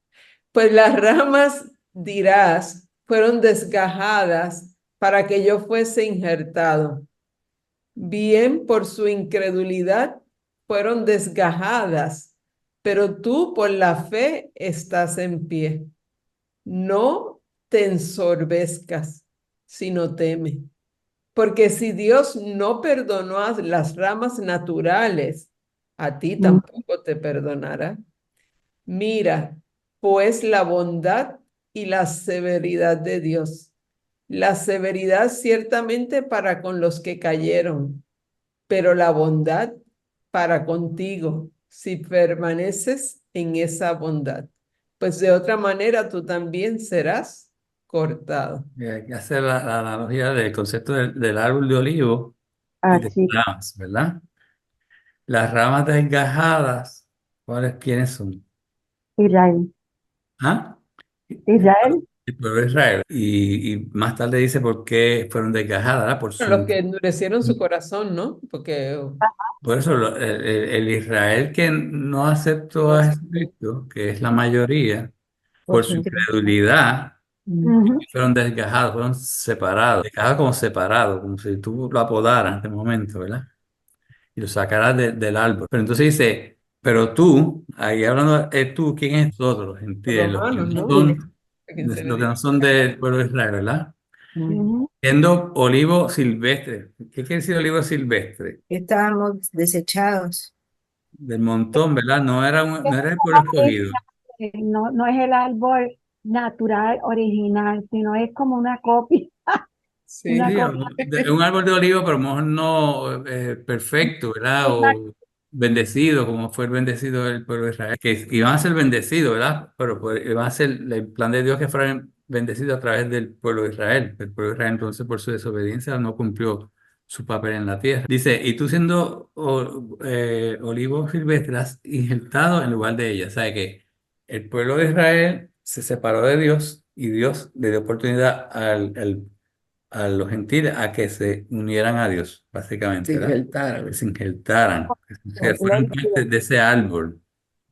[SPEAKER 2] Pues las ramas, dirás, fueron desgajadas para que yo fuese injertado. Bien, por su incredulidad fueron desgajadas, pero tú por la fe estás en pie. No te ensorbezcas, sino teme. Porque si Dios no perdonó a las ramas naturales, a ti
[SPEAKER 3] Mm.
[SPEAKER 2] tampoco te perdonará. Mira, pues la bondad y la severidad de Dios. La severidad ciertamente para con los que cayeron, pero la bondad para contigo, si permaneces en esa bondad. Pues de otra manera tú también serás cortado.
[SPEAKER 1] Hay que hacer la analogía del concepto del árbol de olivo y de
[SPEAKER 3] Así,
[SPEAKER 1] ramas, ¿verdad? Las ramas desgajadas, ¿quiénes son?
[SPEAKER 3] Israel.
[SPEAKER 1] ¿Ah?
[SPEAKER 3] Israel.
[SPEAKER 1] El pueblo de Israel. Y más tarde dice por qué fueron desgajadas, ¿verdad?
[SPEAKER 2] Los que endurecieron su corazón, ¿no? Porque
[SPEAKER 1] Por eso el Israel que no aceptó a Jesucristo, que es la mayoría,
[SPEAKER 6] Por
[SPEAKER 1] por
[SPEAKER 6] su
[SPEAKER 1] su
[SPEAKER 6] incredulidad.
[SPEAKER 1] incredulidad,
[SPEAKER 3] Ujú.
[SPEAKER 1] fueron desgajados, fueron separados. Desgajados como separados, como si tú lo apodaras en este momento, ¿verdad? Y lo sacaras del árbol. Pero entonces dice, pero tú, ahí hablando de tú, ¿quién es nosotros? Los
[SPEAKER 2] los
[SPEAKER 1] gentiles,
[SPEAKER 2] romanos, ¿no? A quien se le
[SPEAKER 1] los que no
[SPEAKER 2] dice.
[SPEAKER 1] son del pueblo de Israel, ¿verdad?
[SPEAKER 3] Ujú.
[SPEAKER 1] Siendo olivo silvestre. ¿Qué quiere decir olivo silvestre?
[SPEAKER 6] Estábamos desechados.
[SPEAKER 1] Del montón, ¿verdad? No era el pueblo escogido.
[SPEAKER 3] No, no es el árbol natural, original, sino es como una copia,
[SPEAKER 2] Sí,
[SPEAKER 3] una
[SPEAKER 1] Sí,
[SPEAKER 3] copia.
[SPEAKER 1] un árbol de olivo, pero a lo mejor no perfecto, ¿verdad?
[SPEAKER 3] Exacto.
[SPEAKER 1] O bendecido, como fue el bendecido del pueblo de Israel, que iban a ser bendecidos, ¿verdad? Pero iban a ser el plan de Dios que fueran bendecidos a través del pueblo de Israel. El pueblo de Israel entonces por su desobediencia no cumplió su papel en la tierra. Dice, y tú siendo olivo silvestre has injertado en lugar de ella. O sea que el pueblo de Israel se separó de Dios y Dios le dio oportunidad al a los gentiles a que se unieran a Dios, básicamente,
[SPEAKER 2] Se
[SPEAKER 1] ¿verdad?
[SPEAKER 2] injertaron.
[SPEAKER 1] Que se injertaran, que
[SPEAKER 3] Lo
[SPEAKER 1] fueran parte
[SPEAKER 3] hicieron.
[SPEAKER 1] de ese árbol,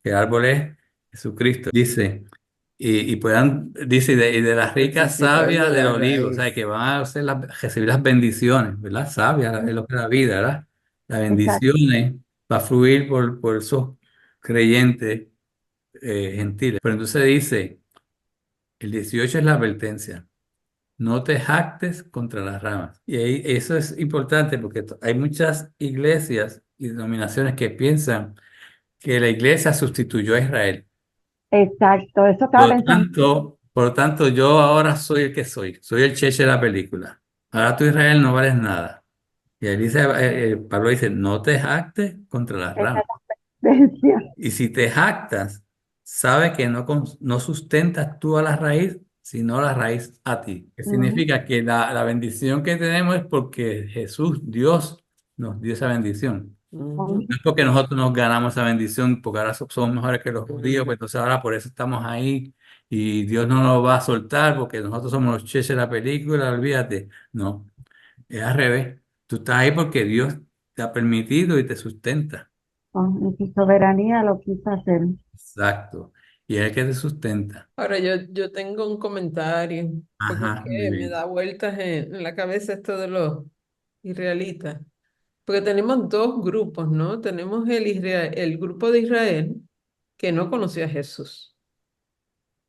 [SPEAKER 1] que el árbol es Jesucristo. Dice, y puedan, dice, y de las ricas
[SPEAKER 2] Participar
[SPEAKER 1] sabias
[SPEAKER 2] de
[SPEAKER 1] del
[SPEAKER 2] la
[SPEAKER 1] olivo, o sea,
[SPEAKER 2] raíz.
[SPEAKER 1] que van a hacer recibir las bendiciones, ¿verdad? Sabia es lo que es la vida, ¿verdad? Las
[SPEAKER 3] Exacto.
[SPEAKER 1] bendiciones va a fluir por esos creyentes gentiles. Pero entonces dice, el 18 es la advertencia. No te jactes contra las ramas. Y eso es importante porque hay muchas iglesias y denominaciones que piensan que la iglesia sustituyó a Israel.
[SPEAKER 3] Exacto. Eso estaba pensando.
[SPEAKER 1] Por lo tanto, yo ahora soy el que soy el cheche de la película. Ahora tú, Israel, no vales nada. Y ahí dice, Pablo dice, no te jactes contra las
[SPEAKER 3] Esa
[SPEAKER 1] ramas.
[SPEAKER 3] es la advertencia.
[SPEAKER 1] Y si te jactas, sabe que no sustentas tú a la raíz, sino la raíz a ti. Que
[SPEAKER 3] Ujú,
[SPEAKER 1] significa que la bendición que tenemos es porque Jesús, Dios, nos dio esa bendición.
[SPEAKER 3] ujú.
[SPEAKER 2] Ujú,
[SPEAKER 1] No es porque nosotros nos ganamos esa bendición, porque ahora somos mejores que los judíos,
[SPEAKER 2] ujú.
[SPEAKER 1] pues entonces ahora por eso estamos ahí y Dios no nos va a soltar porque nosotros somos los cheches de la película, olvídate. No, es al revés. Tú estás ahí porque Dios te ha permitido y te sustenta.
[SPEAKER 3] En su soberanía lo quiso hacer.
[SPEAKER 1] Exacto. Y es el que te sustenta.
[SPEAKER 2] Ahora yo tengo un comentario, porque es
[SPEAKER 1] Ajá, muy
[SPEAKER 2] que me
[SPEAKER 1] bien.
[SPEAKER 2] da vueltas en la cabeza esto de los israelitas. Porque tenemos dos grupos, ¿no? Tenemos el grupo de Israel que no conoció a Jesús,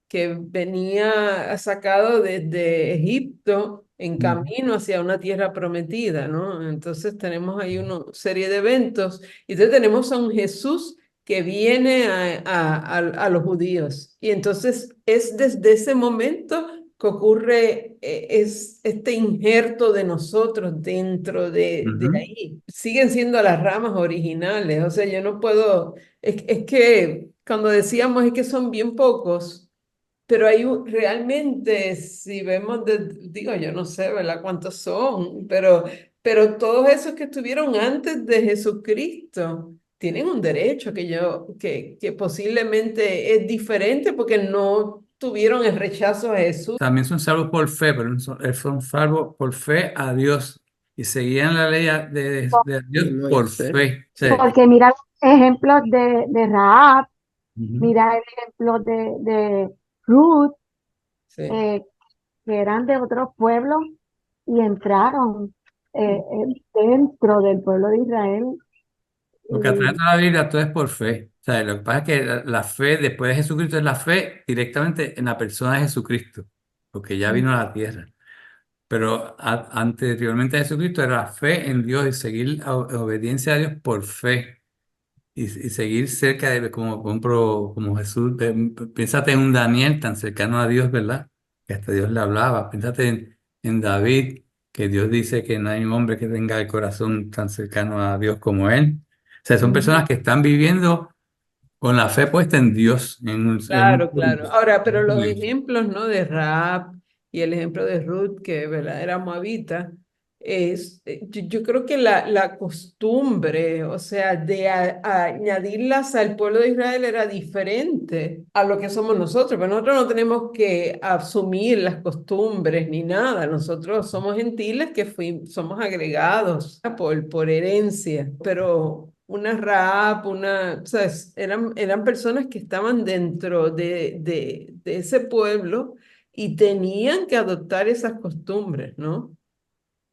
[SPEAKER 2] que venía sacado desde Egipto en
[SPEAKER 1] Ujú.
[SPEAKER 2] camino hacia una tierra prometida, ¿no? Entonces tenemos ahí una serie de eventos y entonces tenemos a un Jesús que viene a los judíos. Y entonces es desde ese momento que ocurre es este injerto de nosotros dentro de
[SPEAKER 1] Ujú.
[SPEAKER 2] ahí. Siguen siendo las ramas originales, o sea, yo no puedo, es que cuando decíamos es que son bien pocos. Pero hay realmente, si vemos, digo, yo no sé, ¿verdad? ¿Cuántos son? Pero todos esos que estuvieron antes de Jesucristo tienen un derecho que posiblemente es diferente porque no tuvieron el rechazo a Jesús.
[SPEAKER 1] También son salvos por fe, pero son salvos por fe a Dios y seguían la ley de Dios
[SPEAKER 2] Y
[SPEAKER 1] por
[SPEAKER 2] Moisés.
[SPEAKER 1] fe. O sea,
[SPEAKER 2] Sí,
[SPEAKER 3] Porque mira ejemplos de Rahab,
[SPEAKER 1] ujú,
[SPEAKER 3] mira el ejemplo de Ruth,
[SPEAKER 2] sí.
[SPEAKER 3] eh, que eran de otros pueblos y entraron dentro del pueblo de Israel.
[SPEAKER 1] porque a través
[SPEAKER 3] Y
[SPEAKER 1] de la Biblia todo es por fe. O sea, lo que pasa es que la fe después de Jesucristo es la fe directamente en la persona de Jesucristo, porque ya vino a la tierra. Pero anteriormente a Jesucristo era la fe en Dios y seguir obediencia a Dios por fe. Y seguir cerca de, como Jesús, piénsate en un Daniel tan cercano a Dios, ¿verdad? Que hasta Dios le hablaba. Piénsate en David, que Dios dice que no hay un hombre que tenga el corazón tan cercano a Dios como él. O sea, son
[SPEAKER 2] Ujú.
[SPEAKER 1] personas que están viviendo con la fe puesta en Dios, en un
[SPEAKER 2] Claro, claro.
[SPEAKER 1] Dios.
[SPEAKER 2] Ahora, pero los ejemplos, ¿no? De Raab y el ejemplo de Ruth, que ¿verdad? Era moabita, yo creo que la costumbre, o sea, de añadirlas al pueblo de Israel era diferente a lo que somos nosotros, pero nosotros no tenemos que asumir las costumbres ni nada, nosotros somos gentiles que somos agregados por herencia, pero una Raab, ¿sabes? Eran personas que estaban dentro de ese pueblo y tenían que adoptar esas costumbres, ¿no?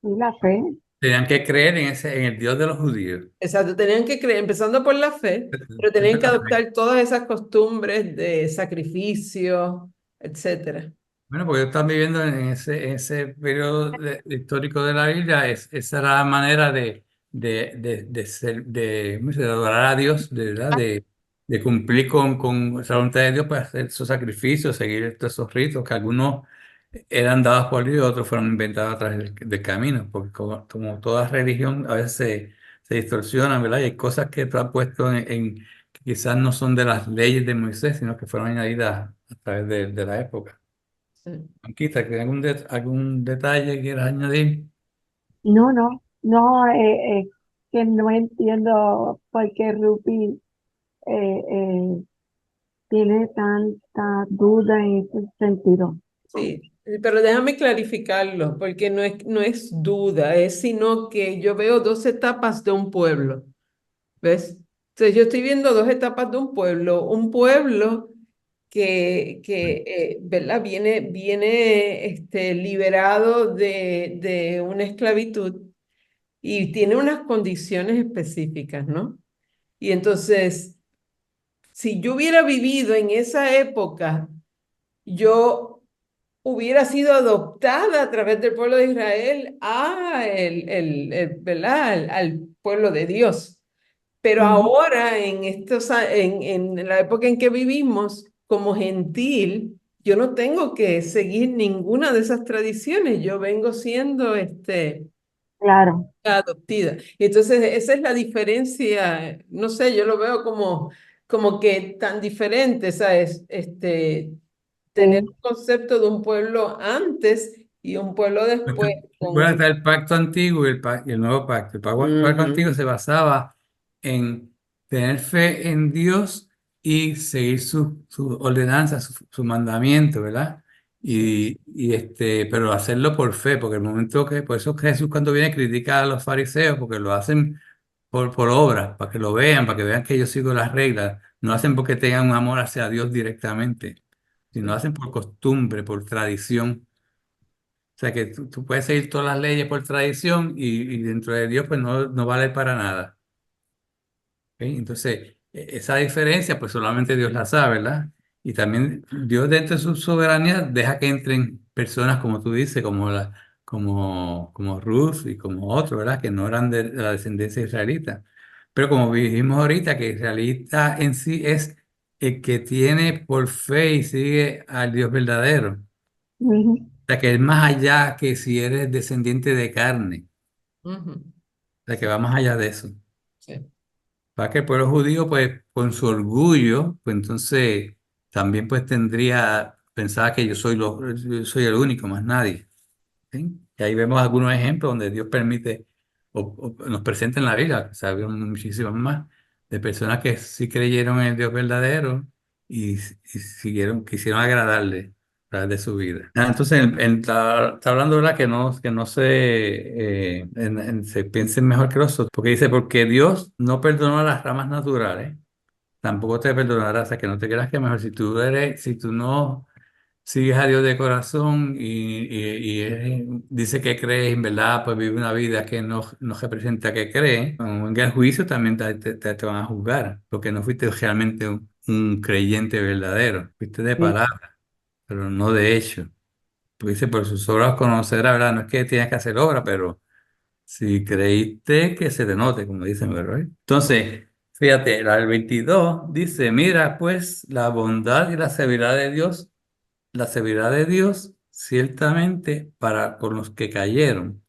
[SPEAKER 3] la fe.
[SPEAKER 1] Tenían que creer en el Dios de los judíos.
[SPEAKER 2] Exacto, tenían que creer, empezando por la fe, pero
[SPEAKER 1] Siempre
[SPEAKER 2] tenían que
[SPEAKER 1] la fe.
[SPEAKER 2] adoptar todas esas costumbres de sacrificio, etcétera.
[SPEAKER 1] Bueno, porque están viviendo en ese periodo histórico de la Biblia, esa era la manera ¿cómo se dice? De adorar a Dios, ¿verdad? De cumplir con esa voluntad de Dios, para hacer esos sacrificios, seguir todos esos ritos, que algunos eran dados por Dios y otros fueron inventados a través del camino, porque como toda religión a veces se distorsionan, ¿verdad? Y hay cosas que tú has puesto que quizás no son de las leyes de Moisés, sino que fueron añadidas a través de la época.
[SPEAKER 2] Sí.
[SPEAKER 1] Conquista, ¿que algún detalle quieras añadir?
[SPEAKER 3] No, que no entiendo por qué Rupi tiene tanta duda en ese sentido.
[SPEAKER 2] Sí, Pero déjame clarificarlo, porque no es duda, es sino que yo veo dos etapas de un pueblo, ¿ves? Entonces yo estoy viendo dos etapas de un pueblo ¿verdad? Viene liberado de una esclavitud y tiene unas condiciones específicas, ¿no? Y entonces, si yo hubiera vivido en esa época, yo hubiera sido adoptada a través del pueblo de Israel ¿verdad? Al pueblo de Dios. Pero
[SPEAKER 3] Ujú.
[SPEAKER 2] ahora, en la época en que vivimos, como gentil, yo no tengo que seguir ninguna de esas tradiciones. Yo vengo siendo
[SPEAKER 3] Claro,
[SPEAKER 2] adoptida. Y entonces, esa es la diferencia. No sé, yo lo veo como que tan diferente, ¿sabes? Tener
[SPEAKER 3] sí,
[SPEAKER 2] un concepto de un pueblo antes y un pueblo después.
[SPEAKER 1] Recuerda que está el pacto antiguo y el nuevo pacto. Pacto
[SPEAKER 2] Ujú,
[SPEAKER 1] antiguo se basaba en tener fe en Dios y seguir su ordenanza, su mandamiento, ¿verdad? Pero hacerlo por fe, porque el momento que, por eso Jesús cuando viene critica a los fariseos, porque lo hacen por obra, para que lo vean, para que vean que yo sigo las reglas. No lo hacen porque tengan un amor hacia Dios directamente, sino lo hacen por costumbre, por tradición. O sea que tú puedes seguir todas las leyes por tradición y dentro de Dios pues no vale para nada. ¿Ok? Entonces, esa diferencia pues solamente Dios la sabe, ¿verdad? Y también Dios dentro de su soberanía deja que entren personas como tú dices, como Ruth y como otros, ¿verdad? Que no eran de la descendencia israelita. Pero como dijimos ahorita, que israelita en sí es el que tiene por fe y sigue al Dios verdadero.
[SPEAKER 3] ujú,
[SPEAKER 1] O sea, que es más allá que si eres descendiente de carne.
[SPEAKER 2] ujú,
[SPEAKER 1] O sea, que va más allá de eso.
[SPEAKER 2] sí.
[SPEAKER 1] Para que el pueblo judío, pues, con su orgullo, pues entonces también pues pensaba que yo soy el único, más nadie. ¿Sí? Y ahí vemos algunos ejemplos donde Dios permite o nos presenta en la Biblia, o sea, había muchísimos más, de personas que sí creyeron en el Dios verdadero y quisieron agradarle a través de su vida. Entonces, está hablando, ¿verdad? Que no se piensen mejor que los otros, porque dice, porque Dios no perdonó a las ramas naturales, tampoco te perdonará, o sea, que no te creas que mejor si tú no sigues a Dios de corazón dice que crees, en verdad, pues vive una vida que no representa que cree. Cuando venga el juicio también te van a juzgar, porque no fuiste realmente un creyente verdadero, fuiste de
[SPEAKER 3] sí,
[SPEAKER 1] palabra, pero no de hecho. Pues dice, por sus obras conocerá, ¿verdad? No es que tienes que hacer obra, pero si creíste que se te note, como dicen, ¿verdad? Entonces, fíjate, el 22 dice, mira, pues la bondad y la severidad de Dios, ciertamente para con los que cayeron,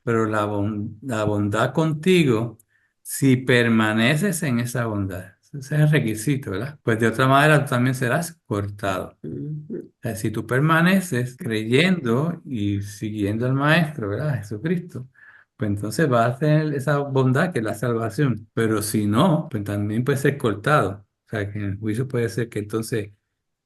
[SPEAKER 1] pero la bondad contigo, si permaneces en esa bondad. Ese es el requisito, ¿verdad? Pues de otra manera tú también serás cortado.
[SPEAKER 2] Ujú,
[SPEAKER 1] O sea, si tú permaneces creyendo y siguiendo al Maestro, ¿verdad? Jesucristo, pues entonces vas a tener esa bondad que es la salvación. Pero si no, pues también puede ser cortado. O sea, que en el juicio puede ser que entonces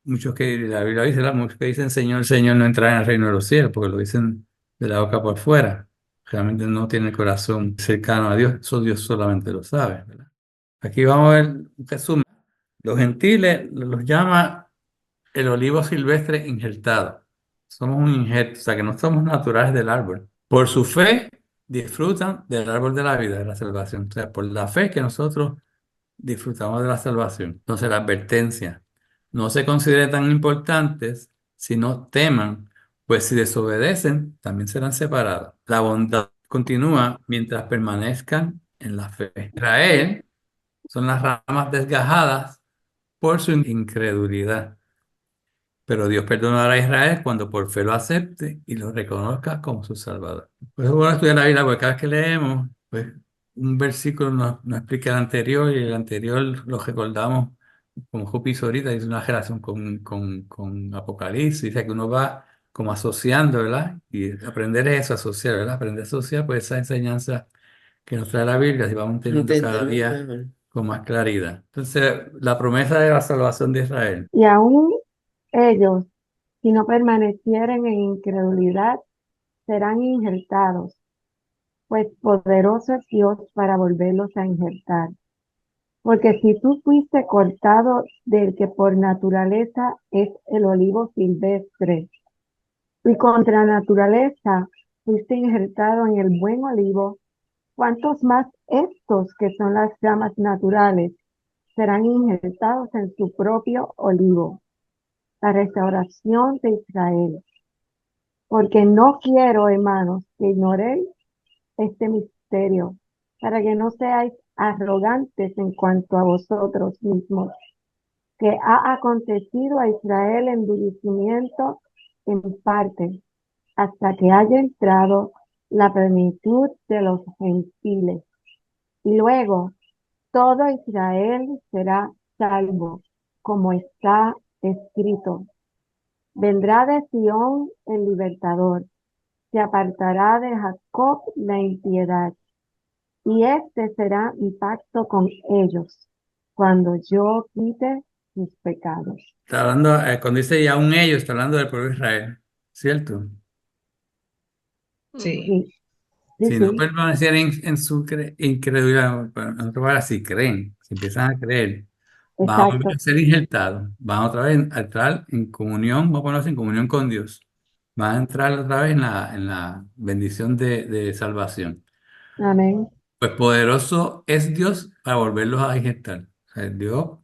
[SPEAKER 1] muchos que la Biblia dice, ¿verdad? Muchos que dicen Señor, Señor, no entrarán en el reino de los cielos, porque lo dicen de la boca por fuera. Realmente no tiene el corazón cercano a Dios, eso Dios solamente lo sabe, ¿verdad? Aquí vamos a ver un resumen. Los gentiles los llama el olivo silvestre injertado. Somos un injerto, o sea que no somos naturales del árbol. Por su fe disfrutan del árbol de la vida, de la salvación. O sea, por la fe que nosotros disfrutamos de la salvación. Entonces, la advertencia, no se consideren tan importantes, sino teman, pues si desobedecen, también serán separados. La bondad continúa mientras permanezcan en la fe. Israel son las ramas desgajadas por su incredulidad. Pero Dios perdonará a Israel cuando por fe lo acepte y lo reconozca como su Salvador. Pues es bueno estudiar la Biblia porque cada vez que leemos, pues un versículo nos explica el anterior y el anterior lo recordamos, como Jupi hizo ahorita, hizo una relación con Apocalipsis, dice que uno va como asociando, ¿verdad? Y aprender es eso, asociar, ¿verdad? Aprender a asociar, pues esa enseñanza que nos trae la Biblia, y vamos entendiendo cada
[SPEAKER 2] entenderlo
[SPEAKER 1] día
[SPEAKER 2] mejor.
[SPEAKER 1] con más claridad. Entonces, la promesa de la salvación de Israel.
[SPEAKER 3] y aún ellos Si no permanecieren en incredulidad, serán injertados, pues poderoso es Dios para volverlos a injertar. Porque si tú fuiste cortado del que por naturaleza es el olivo silvestre, y contra naturaleza fuiste injertado en el buen olivo, ¿cuántos más estos que son las ramas naturales serán injertados en su propio olivo? La restauración de Israel. Porque no quiero, hermanos, que ignoréis este misterio, para que no seáis arrogantes en cuanto a vosotros mismos, que ha acontecido a Israel endurecimiento en parte, hasta que haya entrado la plenitud de los gentiles. Y luego todo Israel será salvo, como está escrito. Vendrá de Sión el libertador, se apartará de Jacob la impiedad, y este será mi pacto con ellos, cuando yo quite sus pecados.
[SPEAKER 1] Está hablando, cuando dice ya un ellos, está hablando del pueblo de Israel, ¿cierto?
[SPEAKER 5] Sí.
[SPEAKER 3] Sí, sí,
[SPEAKER 1] Si no
[SPEAKER 3] sí,
[SPEAKER 1] permanecieran en su incredulidad, bueno, en otras palabras, si creen, si empiezan a creer, van a volver
[SPEAKER 3] exacto.
[SPEAKER 1] a ser injertados, van otra vez a entrar en comunión, vamos a ponerse en comunión con Dios, van a entrar otra vez en la bendición de salvación.
[SPEAKER 3] Amén.
[SPEAKER 1] Pues poderoso es Dios para volverlos a injertar. O sea, Dios,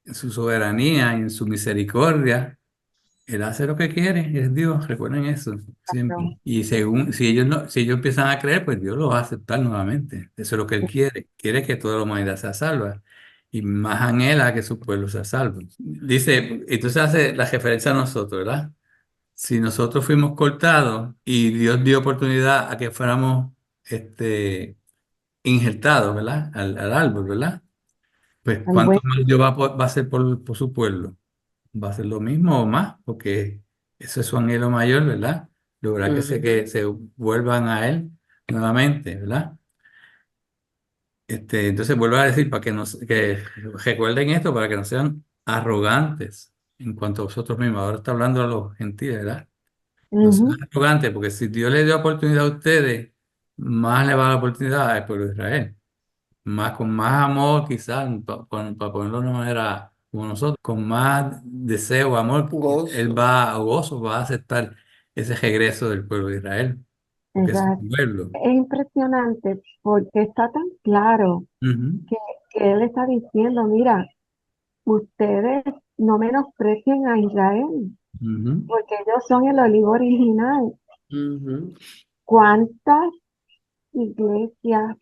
[SPEAKER 1] en su soberanía y en su misericordia, Él hace lo que quiere, es Dios, recuerden eso
[SPEAKER 3] Claro.
[SPEAKER 1] siempre. Y según, si ellos no, si ellos empiezan a creer, pues Dios los va a aceptar nuevamente. Eso es lo que Él quiere. Quiere que toda la humanidad sea salva. Y más anhela que su pueblo sea salvo. Dice, entonces hace la referencia a nosotros, ¿verdad? Si nosotros fuimos cortados y Dios dio oportunidad a que fuéramos injertados, ¿verdad? Al árbol, ¿verdad? Pues
[SPEAKER 3] Al buen,
[SPEAKER 1] ¿cuánto más Dios va a hacer por su pueblo? Va a ser lo mismo o más, porque eso es su anhelo mayor, ¿verdad? Lograr que se vuelvan a Él nuevamente, ¿verdad? Entonces vuelvo a decir para que recuerden esto, para que no sean arrogantes en cuanto a vosotros mismos. Ahora está hablando a los gentiles, ¿verdad? No sean
[SPEAKER 3] ujú,
[SPEAKER 1] arrogantes, porque si Dios le dio oportunidad a ustedes, más le va a dar oportunidad al pueblo de Israel. Más, con más amor, quizás, para ponerlo de una manera como nosotros, con más deseo, amor, Él o gozo, va a aceptar ese regreso del pueblo de Israel, porque es
[SPEAKER 3] exacto.
[SPEAKER 1] su pueblo.
[SPEAKER 3] Es impresionante porque está tan claro
[SPEAKER 1] Ujú,
[SPEAKER 3] que, que él está diciendo, mira, ustedes no menosprecien a Israel,
[SPEAKER 1] ujú.
[SPEAKER 3] porque ellos son el olivo original. ¿Cuántas iglesias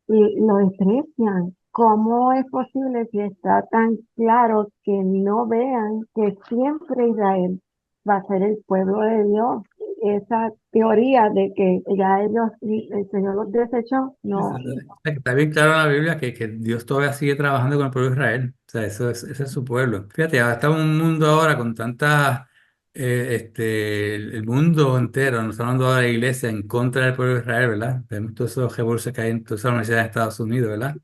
[SPEAKER 3] lo desprecian? ¿Cómo es posible si está tan claro que no vean que siempre Israel va a ser el pueblo de Dios? Esa teoría de que ya ellos, el Señor los desechó, no,
[SPEAKER 1] Está bien claro en la Biblia que Dios todavía sigue trabajando con el pueblo de Israel. O sea, ese es su pueblo. Fíjate, ahora estamos en un mundo ahora con tantas, el mundo entero, nos está hablando ahora de la iglesia en contra del pueblo de Israel, ¿verdad? Vemos todos esos revolúciones que hay en todas las universidades de Estados Unidos, ¿verdad?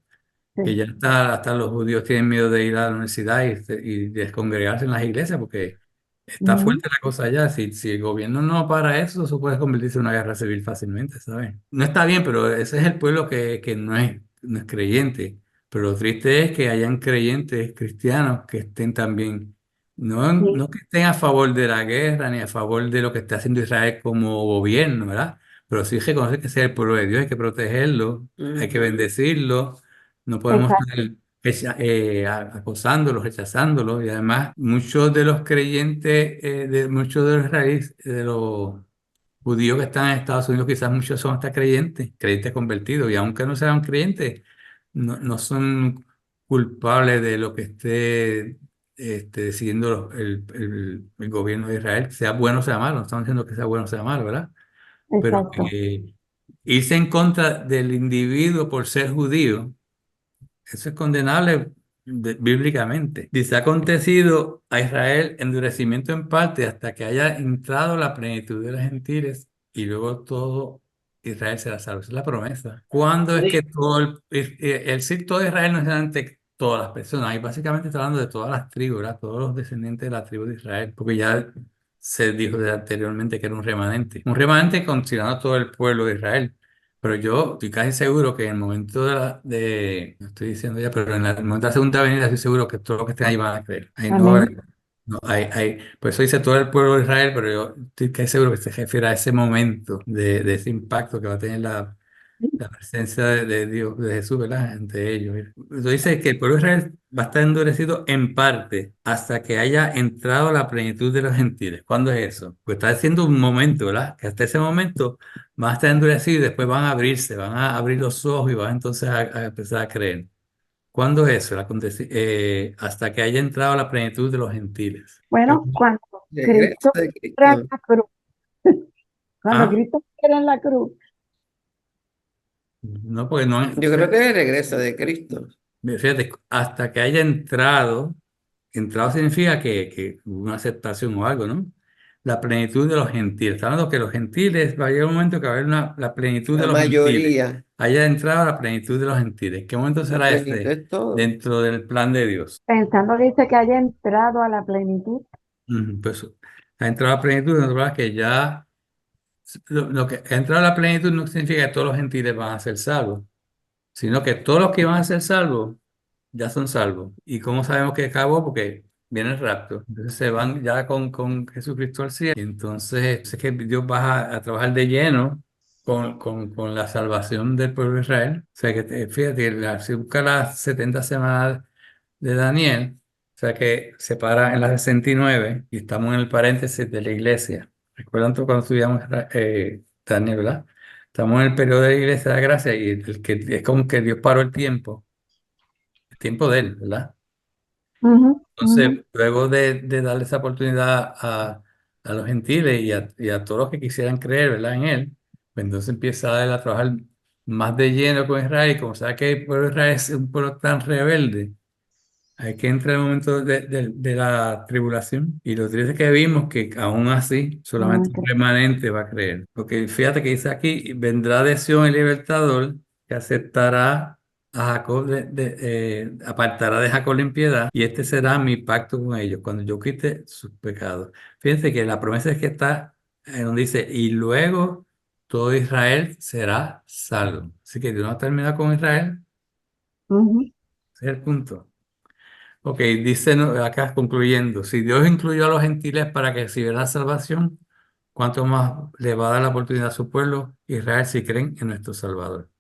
[SPEAKER 1] Que
[SPEAKER 3] sí.
[SPEAKER 1] ya hasta los judíos tienen miedo de ir a la universidad y descongregarse en las iglesias porque está
[SPEAKER 3] Ujú,
[SPEAKER 1] fuerte la cosa allá. Si el gobierno no para eso, eso puede convertirse en una guerra civil fácilmente, ¿sabes? No está bien, pero ese es el pueblo que no es creyente. Pero lo triste es que hayan creyentes cristianos que estén también,
[SPEAKER 3] sí,
[SPEAKER 1] no que estén a favor de la guerra ni a favor de lo que está haciendo Israel como gobierno, ¿verdad? Pero sí reconocer que sea el pueblo de Dios, hay que protegerlo, hay que bendecirlo, no podemos
[SPEAKER 3] exacto.
[SPEAKER 1] estar acosándolo, rechazándolo. Y además, muchos de los creyentes, muchos de los de los judíos que están en Estados Unidos, quizás muchos son hasta creyentes, creyentes convertidos. Y aunque no sean creyentes, no son culpables de lo que esté decidiendo el gobierno de Israel, sea bueno o sea malo. No estamos diciendo que sea bueno o sea malo, ¿verdad? Pero
[SPEAKER 3] Exacto.
[SPEAKER 1] que irse en contra del individuo por ser judío, eso es condenable bíblicamente. Dice, ha acontecido a Israel endurecimiento en parte hasta que haya entrado la plenitud de los gentiles y luego todo Israel será salvo. Esa es la promesa. ¿Cuándo es que todo el sí, todo Israel no es solamente todas las personas. Y básicamente está hablando de todas las tribus, ¿verdad? Todos los descendientes de la tribu de Israel, porque ya se dijo anteriormente que era un remanente. Un remanente considerando todo el pueblo de Israel. Pero yo estoy casi seguro que en el momento no estoy diciendo ya, pero en el momento de la segunda venida estoy seguro que todos los que estén ahí van a creer. Ahí no va a
[SPEAKER 3] Amén.
[SPEAKER 1] haber- no, por eso dice todo el pueblo de Israel, pero yo estoy casi seguro que se refiere a ese momento de ese impacto que va a tener la presencia de Dios, de Jesús, ¿verdad? Ante ellos. Entonces dice que el pueblo de Israel va a estar endurecido en parte hasta que haya entrado la plenitud de los gentiles. ¿Cuándo es eso? Pues está diciendo un momento, ¿verdad? Que hasta ese momento van a estar endurecidos y después van a abrirse, van a abrir los ojos y van entonces a empezar a creer. ¿Cuándo es eso? Hasta que haya entrado la plenitud de los gentiles.
[SPEAKER 3] Bueno, cuando
[SPEAKER 7] Regreso
[SPEAKER 3] Cristo
[SPEAKER 7] de
[SPEAKER 3] muera en
[SPEAKER 7] Cristo.
[SPEAKER 3] la cruz, cuando
[SPEAKER 1] ¿Ah?
[SPEAKER 3] Cristo muera en la cruz,
[SPEAKER 1] No, porque no han,
[SPEAKER 7] Yo creo que es el regreso de Cristo.
[SPEAKER 1] fíjate, hasta que haya entrado. Entrado significa que hubo una aceptación o algo, ¿no? La plenitud de los gentiles. Está hablando que los gentiles, va a llegar un momento que va a haber la plenitud de
[SPEAKER 7] La
[SPEAKER 1] los gentiles.
[SPEAKER 7] mayoría.
[SPEAKER 1] Haya entrado la plenitud de los gentiles. ¿Qué momento
[SPEAKER 7] La
[SPEAKER 1] será
[SPEAKER 7] plenitud
[SPEAKER 1] este
[SPEAKER 7] es todo.
[SPEAKER 1] dentro del plan de Dios?
[SPEAKER 3] pensando dice que haya entrado a la plenitud.
[SPEAKER 1] Pues ha entrado la plenitud, no es que ya lo que ha entrado a la plenitud no significa que todos los gentiles van a ser salvos, sino que todos los que van a ser salvos ya son salvos. ¿Y cómo sabemos que acabó? Porque viene el rapto. Entonces se van ya con Jesucristo al cielo. Y entonces es que Dios va a trabajar de lleno con la salvación del pueblo de Israel. O sea que fíjate, si busca las 70 semanas de Daniel, o sea que se para en las 69 y estamos en el paréntesis de la iglesia. ¿Recuerdan tú cuando estudiamos Daniel, verdad? Estamos en el periodo de la iglesia de la gracia y el que es como que Dios paró el tiempo de él, ¿verdad?
[SPEAKER 3] Ujú, ujú.
[SPEAKER 1] Entonces, luego de darle esa oportunidad a los gentiles y a todos los que quisieran creer, ¿verdad? En él, pues entonces empieza a él a trabajar más de lleno con Israel. Y como sabe que el pueblo de Israel es un pueblo tan rebelde, hay que entrar en el momento de la tribulación. Y lo triste es que vimos que aún así
[SPEAKER 3] Ah,
[SPEAKER 1] solamente un remanente va a creer. Porque fíjate que dice aquí, vendrá de Sion el libertador que aceptará a Jacob, apartará de Jacob la impiedad y este será mi pacto con ellos cuando yo quite sus pecados. Fíjense que la promesa es que está donde dice, y luego todo Israel será salvo. Así que Dios no ha terminado con Israel.
[SPEAKER 3] ujú,
[SPEAKER 1] Ese es el punto. Ok, dice acá concluyendo, si Dios incluyó a los gentiles para que recibieran la salvación, ¿cuánto más le va a dar la oportunidad a su pueblo Israel si creen en nuestro Salvador?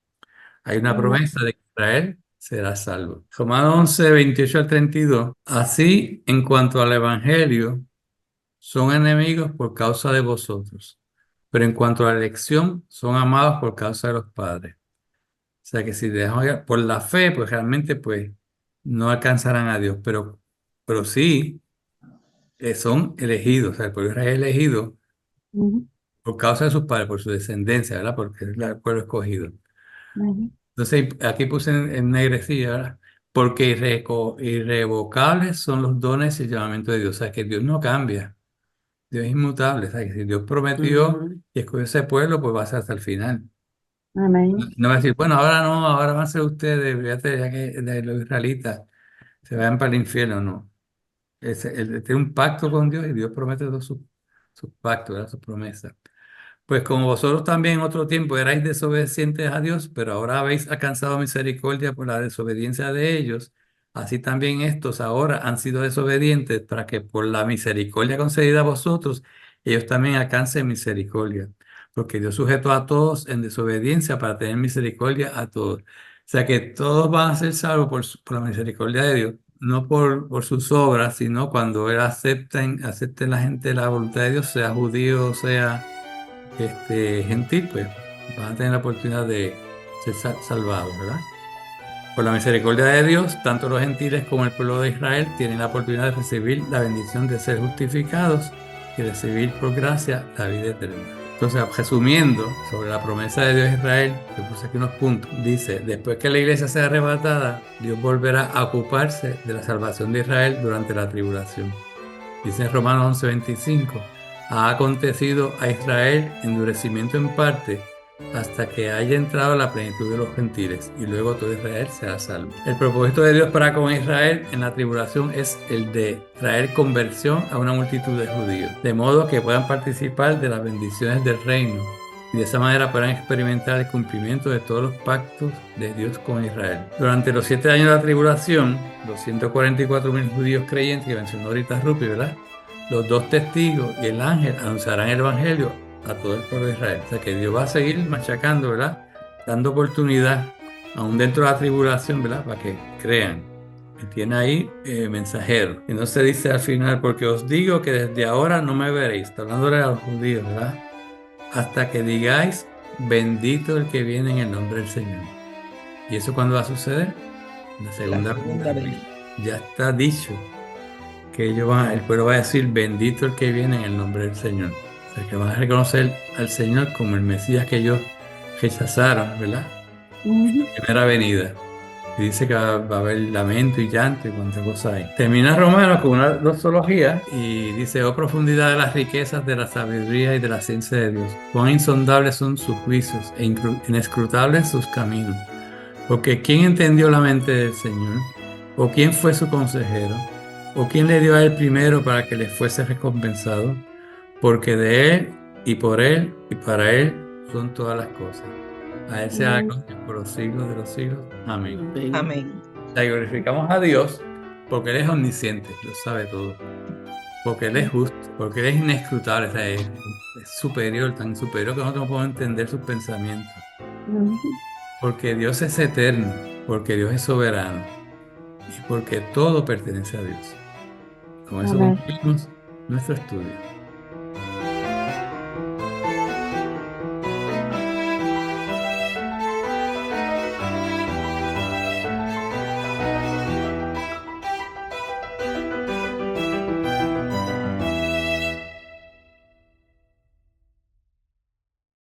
[SPEAKER 1] Hay una
[SPEAKER 3] amén.
[SPEAKER 1] promesa de que Israel será salvo. Romanos 11, 28 al 32. Así, en cuanto al Evangelio, son enemigos por causa de vosotros, pero en cuanto a la elección, son amados por causa de los padres. O sea que si dejamos por la fe, pues realmente pues no alcanzarán a Dios, pero sí son elegidos, o sea, el pueblo de Israel es elegido
[SPEAKER 3] Ujú,
[SPEAKER 1] por causa de sus padres, por su descendencia, ¿verdad? Porque es el pueblo escogido.
[SPEAKER 3] ujú,
[SPEAKER 1] Entonces aquí puse en negrecilla, ¿verdad? Porque irrevocables son los dones y el llamamiento de Dios. O sea, que Dios no cambia, Dios es inmutable. O sea, que si Dios prometió
[SPEAKER 5] Ujú.
[SPEAKER 1] y escogió ese pueblo, pues va a ser hasta el final.
[SPEAKER 3] amén.
[SPEAKER 1] No va a decir, bueno, ahora no, ahora van a ser ustedes, fíjate, ya que de los israelitas se vayan para el infierno, no. Él tiene un pacto con Dios y Dios promete todos sus pactos, ¿verdad? Sus promesas. Pues como vosotros también en otro tiempo erais desobedientes a Dios, pero ahora habéis alcanzado misericordia por la desobediencia de ellos, así también estos ahora han sido desobedientes para que por la misericordia concedida a vosotros, ellos también alcancen misericordia. Porque Dios sujetó a todos en desobediencia para tener misericordia a todos. O sea que todos van a ser salvos por la misericordia de Dios, no por sus obras, sino cuando Él acepten la gente la voluntad de Dios, sea judío, sea gentil, pues van a tener la oportunidad de ser salvados, ¿verdad? Por la misericordia de Dios, tanto los gentiles como el pueblo de Israel tienen la oportunidad de recibir la bendición de ser justificados y recibir por gracia la vida eterna. Entonces, resumiendo sobre la promesa de Dios a Israel, que puse aquí unos puntos, dice, después que la iglesia sea arrebatada, Dios volverá a ocuparse de la salvación de Israel durante la tribulación. Dice en Romanos 11:25, ha acontecido a Israel endurecimiento en parte, hasta que haya entrado la plenitud de los gentiles, y luego todo Israel será salvo. El propósito de Dios para con Israel en la tribulación es el de traer conversión a una multitud de judíos, de modo que puedan participar de las bendiciones del reino, y de esa manera podrán experimentar el cumplimiento de todos los pactos de Dios con Israel. Durante los 7 años de la tribulación, los 144,000 judíos creyentes que mencionó ahorita Rupi, ¿verdad? Los 2 testigos y el ángel anunciarán el evangelio a todo el pueblo de Israel. O sea que Dios va a seguir machacando, ¿verdad? Dando oportunidad, aún dentro de la tribulación, ¿verdad? Para que crean. Y tiene ahí mensajeros. Y no se dice al final, porque os digo que desde ahora no me veréis. Está hablándole a los judíos, ¿verdad? Hasta que digáis, bendito el que viene en el nombre del Señor. ¿Y eso cuándo va a suceder? En la segunda venida de Cristo. Ya está dicho que el pueblo va a decir, bendito el que viene en el nombre del Señor. O sea, que van a reconocer al Señor como el Mesías que ellos rechazaron, ¿verdad? En la primera venida. Y dice que va a haber lamento y llanto y cuántas cosas hay. Termina Romanos con una doxología y dice, oh profundidad de las riquezas de la sabiduría y de la ciencia de Dios. Cuán insondables son sus juicios e inescrutables sus caminos. Porque ¿quién entendió la mente del Señor? ¿O quién fue su consejero? ¿O quién le dio a él primero para que le fuese recompensado? Porque de él y por él y para él son todas las cosas. A él sea la gloria por los siglos de los siglos. Amén.
[SPEAKER 5] Amén.
[SPEAKER 1] O sea, glorificamos a Dios porque Él es omnisciente, lo sabe todo. Porque Él es justo, porque Él es inescrutable, o sea, es superior, tan superior que nosotros no podemos entender sus pensamientos. Porque Dios es eterno, porque Dios es soberano y porque todo pertenece a Dios. Con eso
[SPEAKER 3] Amén.
[SPEAKER 1] concluimos nuestro estudio.